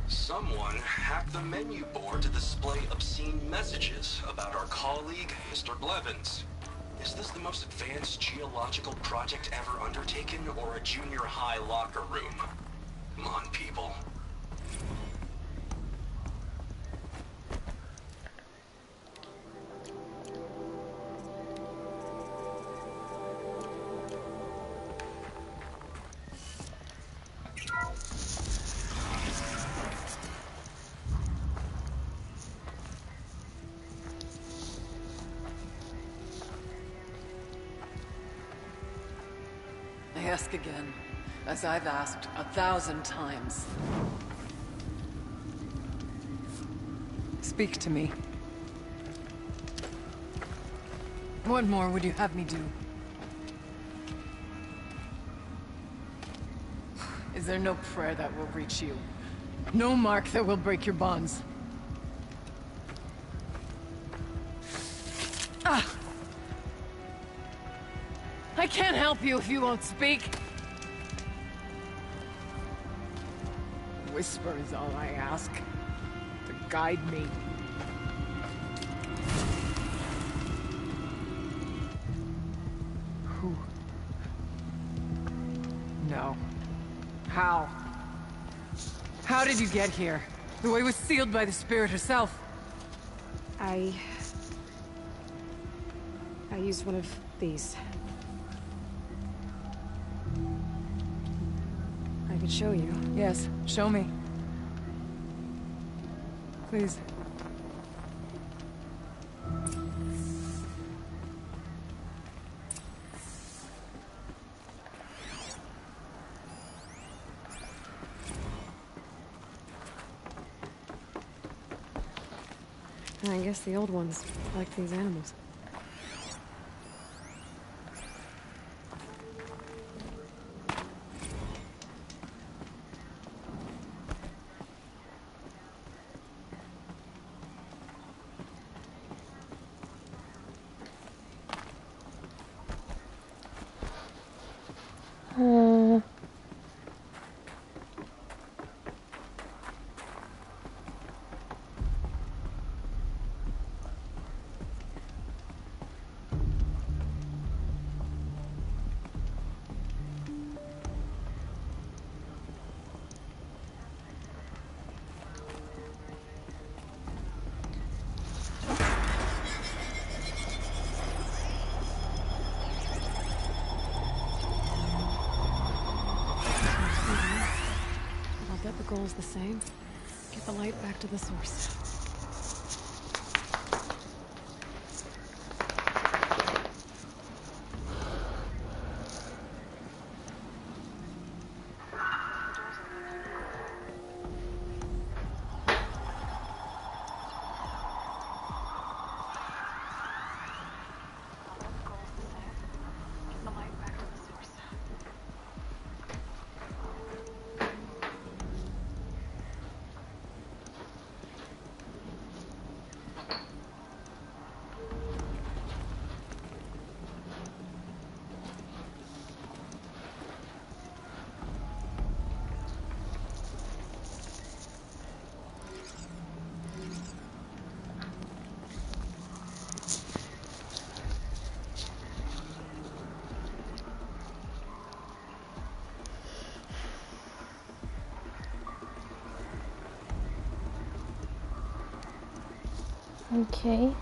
Speaker 15: Someone hacked the menu board to display obscene messages about our colleague, Mr. Blevins. Is this the most advanced geological project ever undertaken, or a junior high locker room? Come on, people.
Speaker 17: I ask again, as I've asked 1,000 times. Speak to me. What more would you have me do? Is there no prayer that will reach you? No mark that will break your bonds? Ah! I can't help you if you won't speak. Whisper is all I ask. To guide me. Who? No. How? How did you get here? The way was sealed by the spirit herself.
Speaker 2: I used one of these. I could show you.
Speaker 17: Yes, show me. Please.
Speaker 2: I guess the old ones like these animals. I'll bet the goal's the same. Get the light back to the source.
Speaker 1: Okay.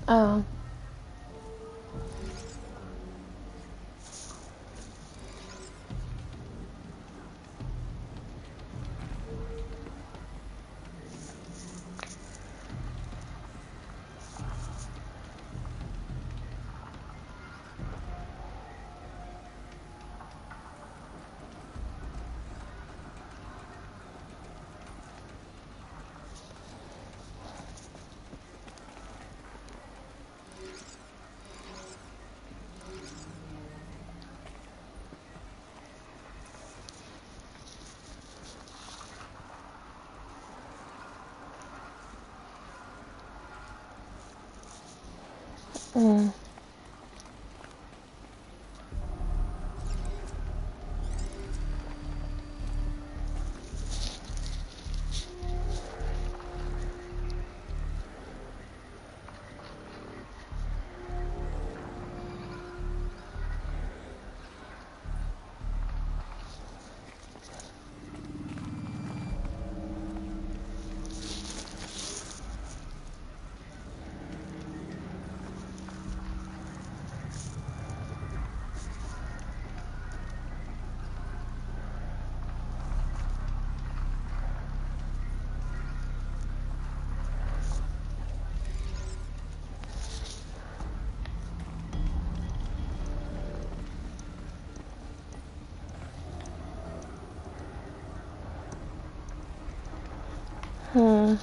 Speaker 1: Oh. Mm. Hmm.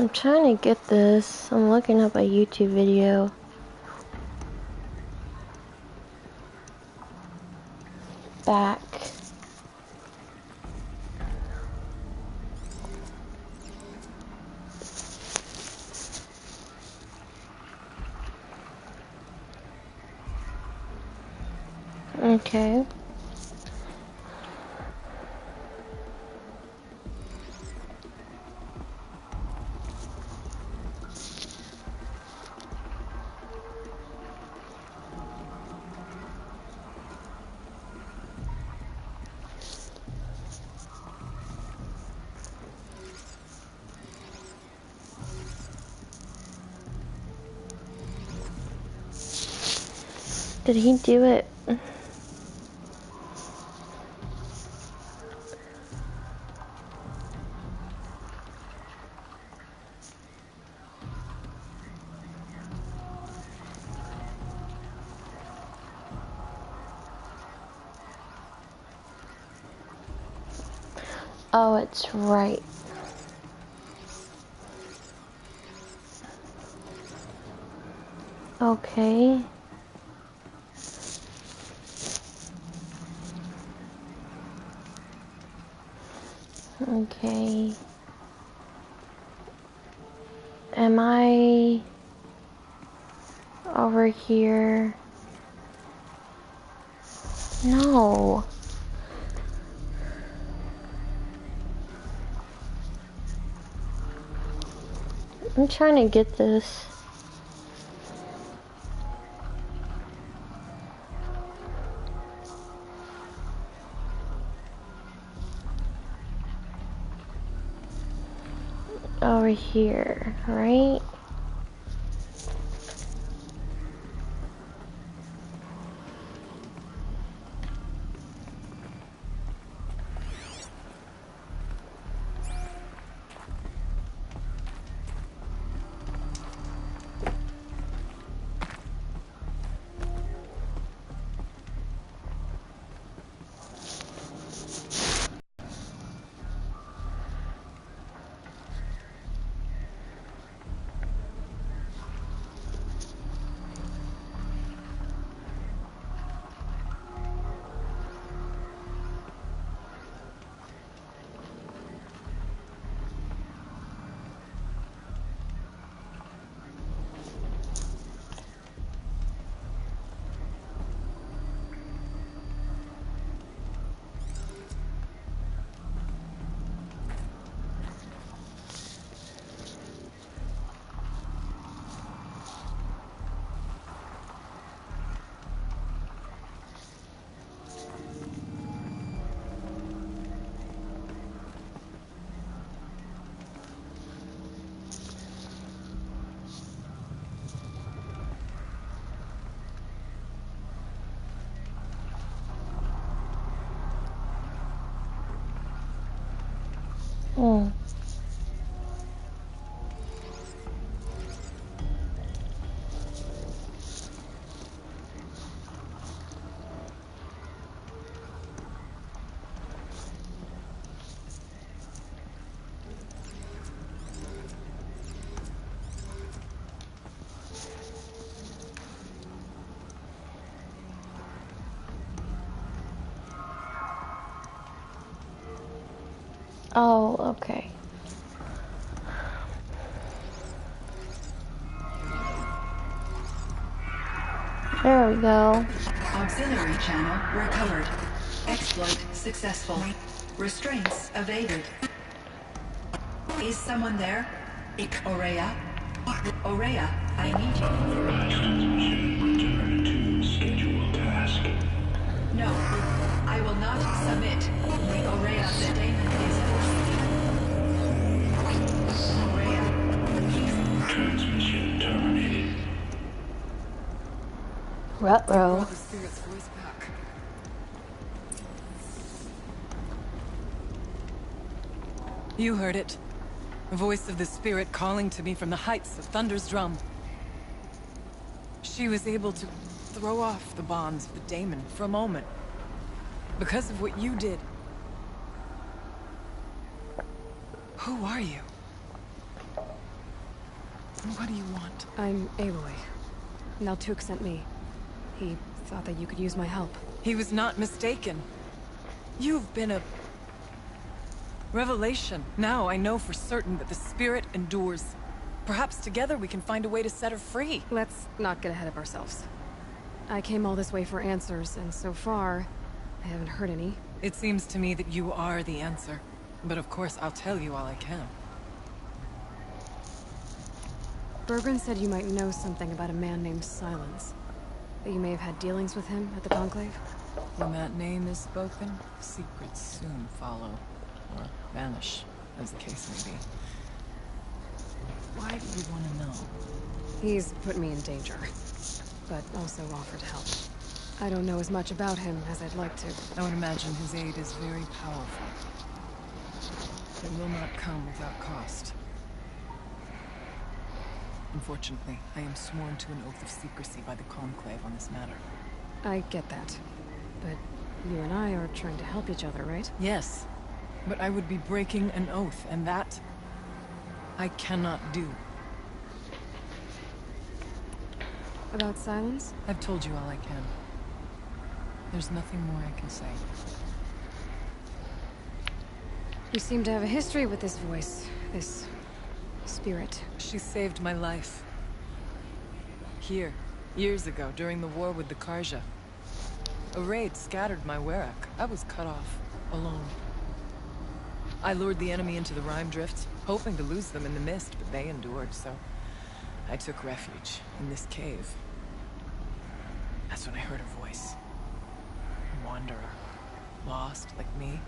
Speaker 1: I'm trying to get this. I'm looking up a YouTube video. Back. Okay. Did he do it? Oh, it's right. Okay. Okay. Am I over here? No. I'm trying to get this. Over here, right? Oh. Oh, okay. There we go.
Speaker 18: Auxiliary channel recovered. Exploit successful. Restraints evaded. Is someone there? Aurea? Aurea, I need you. Return to scheduled task. No, I will not submit. Aurea, the daemon is forcing me. Aurea, please. Transmission terminated.
Speaker 1: Ruh-roh.
Speaker 17: The spirit's voice back. You heard it. The voice of the spirit calling to me from the heights of Thunder's drum. She was able to throw off the bonds of the daemon for a moment. Because of what you did. Who are you?
Speaker 10: What do you want?
Speaker 2: I'm Aloy. Naltuk sent me. He thought that you could use my help.
Speaker 10: He was not mistaken. You've been a... revelation. Now I know for certain that the spirit endures. Perhaps together we can find a way to set her free.
Speaker 2: Let's not get ahead of ourselves. I came all this way for answers, and so far, I haven't heard any.
Speaker 10: It seems to me that you are the answer. But of course, I'll tell you all I can.
Speaker 2: Bergren said you might know something about a man named Silence. That you may have had dealings with him at the Conclave.
Speaker 10: When that name is spoken, secrets soon follow. Or vanish, as the case may be. Why do you want to know?
Speaker 2: He's put me in danger, but also offered help. I don't know as much about him as I'd like to.
Speaker 10: I would imagine his aid is very powerful. It will not come without cost. Unfortunately, I am sworn to an oath of secrecy by the Conclave on this matter.
Speaker 2: I get that. But you and I are trying to help each other, right?
Speaker 10: Yes. But I would be breaking an oath, and that... I cannot do.
Speaker 2: About Silence?
Speaker 10: I've told you all I can. There's nothing more I can say.
Speaker 2: You seem to have a history with this voice. This... spirit.
Speaker 10: She saved my life. Here, years ago, during the war with the Karja. A raid scattered my Werak. I was cut off, alone. I lured the enemy into the Rime Drift, hoping to lose them in the mist, but they endured, so... I took refuge in this cave. That's when I heard her voice. A wanderer. Lost, like me.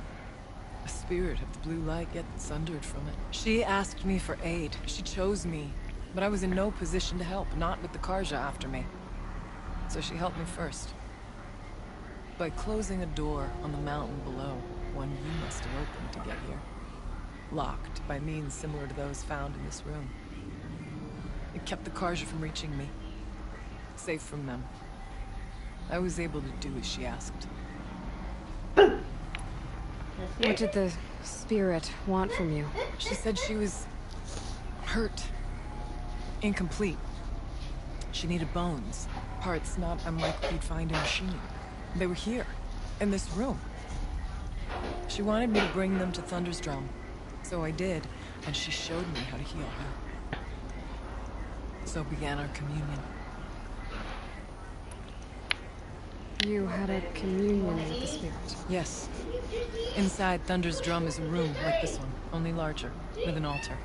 Speaker 10: A spirit of the blue light, yet sundered from it. She asked me for aid. She chose me. But I was in no position to help, not with the Karja after me. So she helped me first. By closing a door on the mountain below, one you must have opened to get here. Locked by means similar to those found in this room. It kept the Karja from reaching me. Safe from them. I was able to do as she asked.
Speaker 2: What did the spirit want from you?
Speaker 10: She said she was... hurt. Incomplete. She needed bones. Parts not unlike you'd find in a machine. They were here, in this room. She wanted me to bring them to Thunder's Drum. So I did, and she showed me how to heal her. So began our communion.
Speaker 2: You had a communion with the spirit?
Speaker 10: Yes. Inside Thunder's Drum is a room like this one, only larger, with an altar.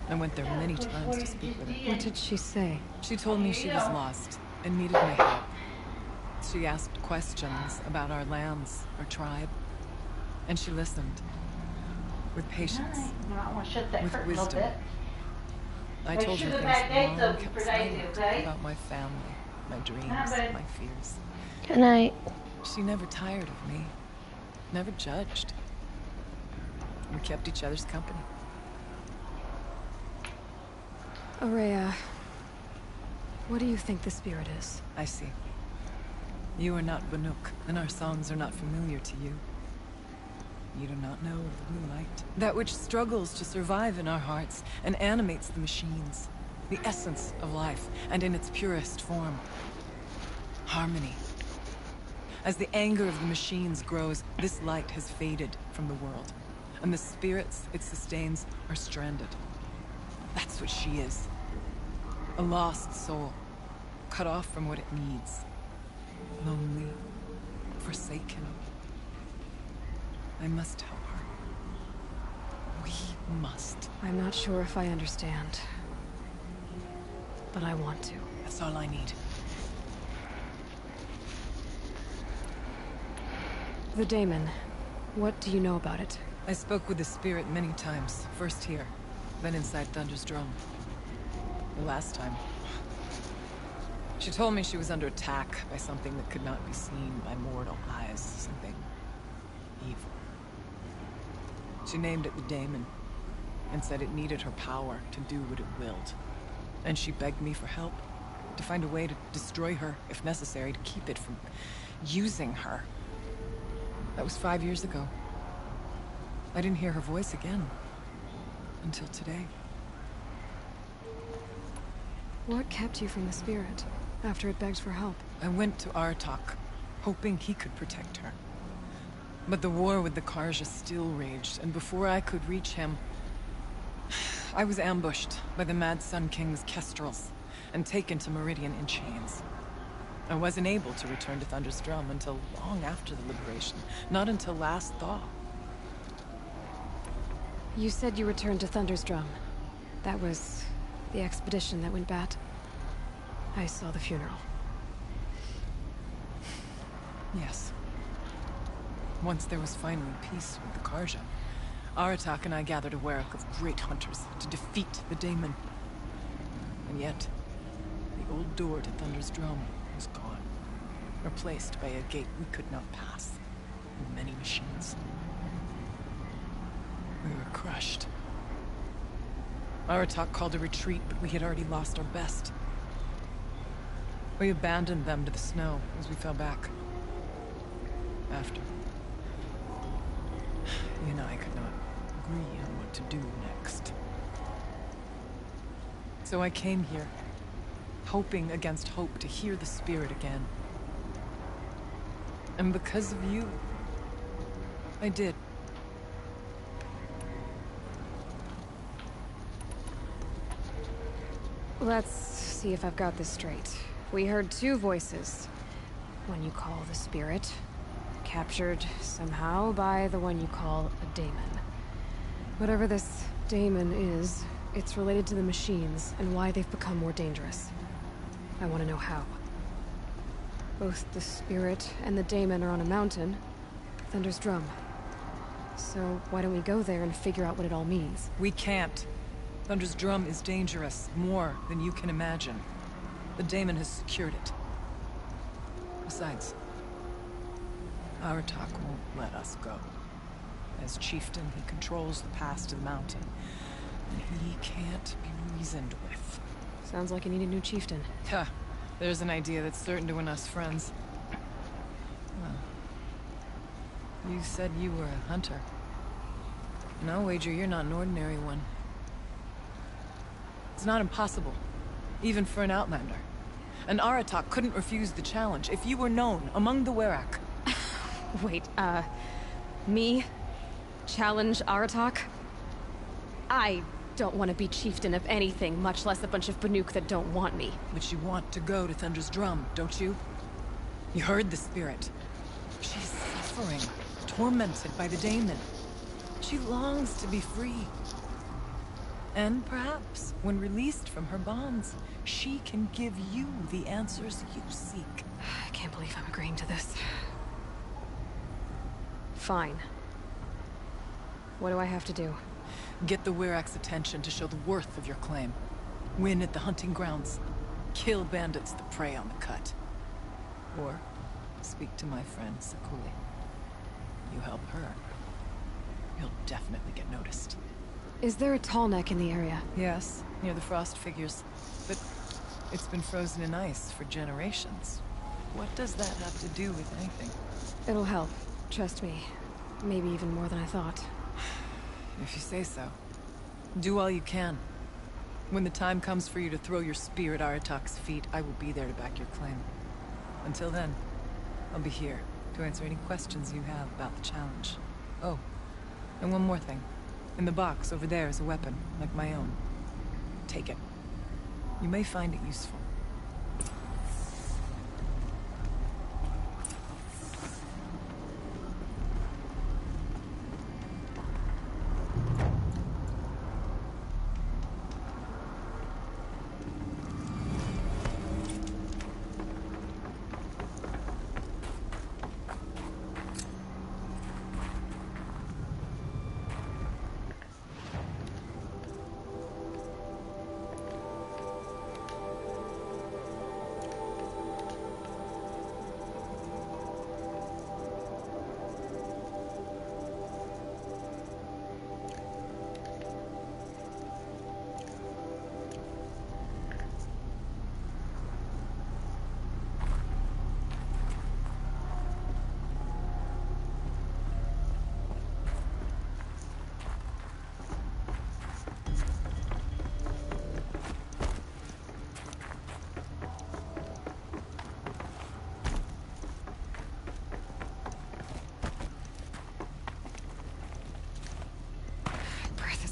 Speaker 10: I went there many times to speak with her.
Speaker 2: What did she say?
Speaker 10: She told me she was lost and needed my help. She asked questions about our lands, our tribe, and she listened. With patience, with wisdom. I told her things Mom kept silent about my family, my dreams, my fears.
Speaker 1: Good night.
Speaker 10: She never tired of me, never judged. We kept each other's company.
Speaker 2: Aurea, what do you think the spirit is?
Speaker 10: I see. You are not Banuk, and our songs are not familiar to you. You do not know of the blue light. That which struggles to survive in our hearts and animates the machines. The essence of life, and in its purest form. Harmony. As the anger of the machines grows, this light has faded from the world. And the spirits it sustains are stranded. That's what she is. A lost soul. Cut off from what it needs. Lonely. Forsaken. I must help her. We must.
Speaker 2: I'm not sure if I understand. But I want to.
Speaker 10: That's all I need.
Speaker 2: The daemon. What do you know about it?
Speaker 10: I spoke with the spirit many times. First here, then inside Thunder's Drum. The last time. She told me she was under attack by something that could not be seen by mortal eyes. Something evil. She named it the daemon, and said it needed her power to do what it willed. And she begged me for help, to find a way to destroy her, if necessary, to keep it from using her. That was 5 years ago. I didn't hear her voice again, until today.
Speaker 2: What kept you from the spirit after it begged for help?
Speaker 17: I went to Artok, hoping he could protect her. But the war with the Karja still raged, and before I could reach him, I was ambushed by the Mad Sun King's kestrels and taken to Meridian in chains. I wasn't able to return to Thunder's Drum until long after the liberation, not until last thaw.
Speaker 2: You said you returned to Thunder's Drum. That was the expedition that went bad. I saw the funeral.
Speaker 17: Yes. Once there was finally peace with the Karja, Aratak and I gathered a Werak of great hunters to defeat the Daemon. And yet, the old door to Thunder's Drum was gone, replaced by a gate we could not pass, with many machines. We were crushed. Aratak called a retreat, but we had already lost our best. We abandoned them to the snow as we fell back. After. He and I could not agree on what to do next. So I came here, hoping against hope to hear the spirit again. And because of you, I did.
Speaker 2: Let's see if I've got this straight. We heard two voices. One you call the spirit, captured somehow by the one you call a daemon. Whatever this daemon is, it's related to the machines and why they've become more dangerous. I want to know how. Both the spirit and the daemon are on a mountain, Thunder's Drum. So why don't we go there and figure out what it all means?
Speaker 17: We can't. Thunder's Drum is dangerous, more than you can imagine. The daemon has secured it. Besides, Aratak won't let us go. As chieftain, he controls the pass to the mountain, and he can't be reasoned with.
Speaker 2: Sounds like you need a new chieftain.
Speaker 17: Huh. There's an idea that's certain to win us friends. Well, you said you were a hunter. And I'll wager you're not an ordinary one. It's not impossible, even for an outlander. And Aratak couldn't refuse the challenge if you were known among the Werak.
Speaker 2: Wait, me? Challenge Aratak? I don't want to be chieftain of anything, much less a bunch of Banuk that don't want me.
Speaker 17: But you want to go to Thunder's Drum, don't you? You heard the spirit. She's suffering, tormented by the daemon. She longs to be free. And perhaps, when released from her bonds, she can give you the answers you seek.
Speaker 2: I can't believe I'm agreeing to this. Fine. What do I have to do?
Speaker 17: Get the Werak's attention to show the worth of your claim. Win at the hunting grounds. Kill bandits that prey on the cut. Or speak to my friend Sakuli. You help her, you'll definitely get noticed.
Speaker 2: Is there a tall neck in the area?
Speaker 17: Yes, near the frost figures. But it's been frozen in ice for generations. What does that have to do with anything?
Speaker 2: It'll help. Trust me. Maybe even more than I thought.
Speaker 17: If you say so. Do all you can. When the time comes for you to throw your spear at Aratak's feet, I will be there to back your claim. Until then, I'll be here to answer any questions you have about the challenge. Oh, and one more thing. In the box over there is a weapon, like my own. Take it. You may find it useful.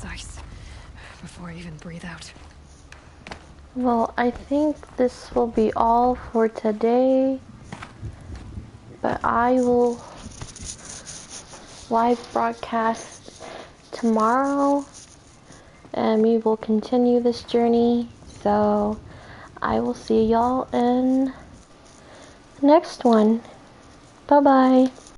Speaker 2: ice before I even breathe out.
Speaker 1: Well, I think this will be all for today, but I will live broadcast tomorrow, and we will continue this journey. So I will see y'all in the next one. Bye bye.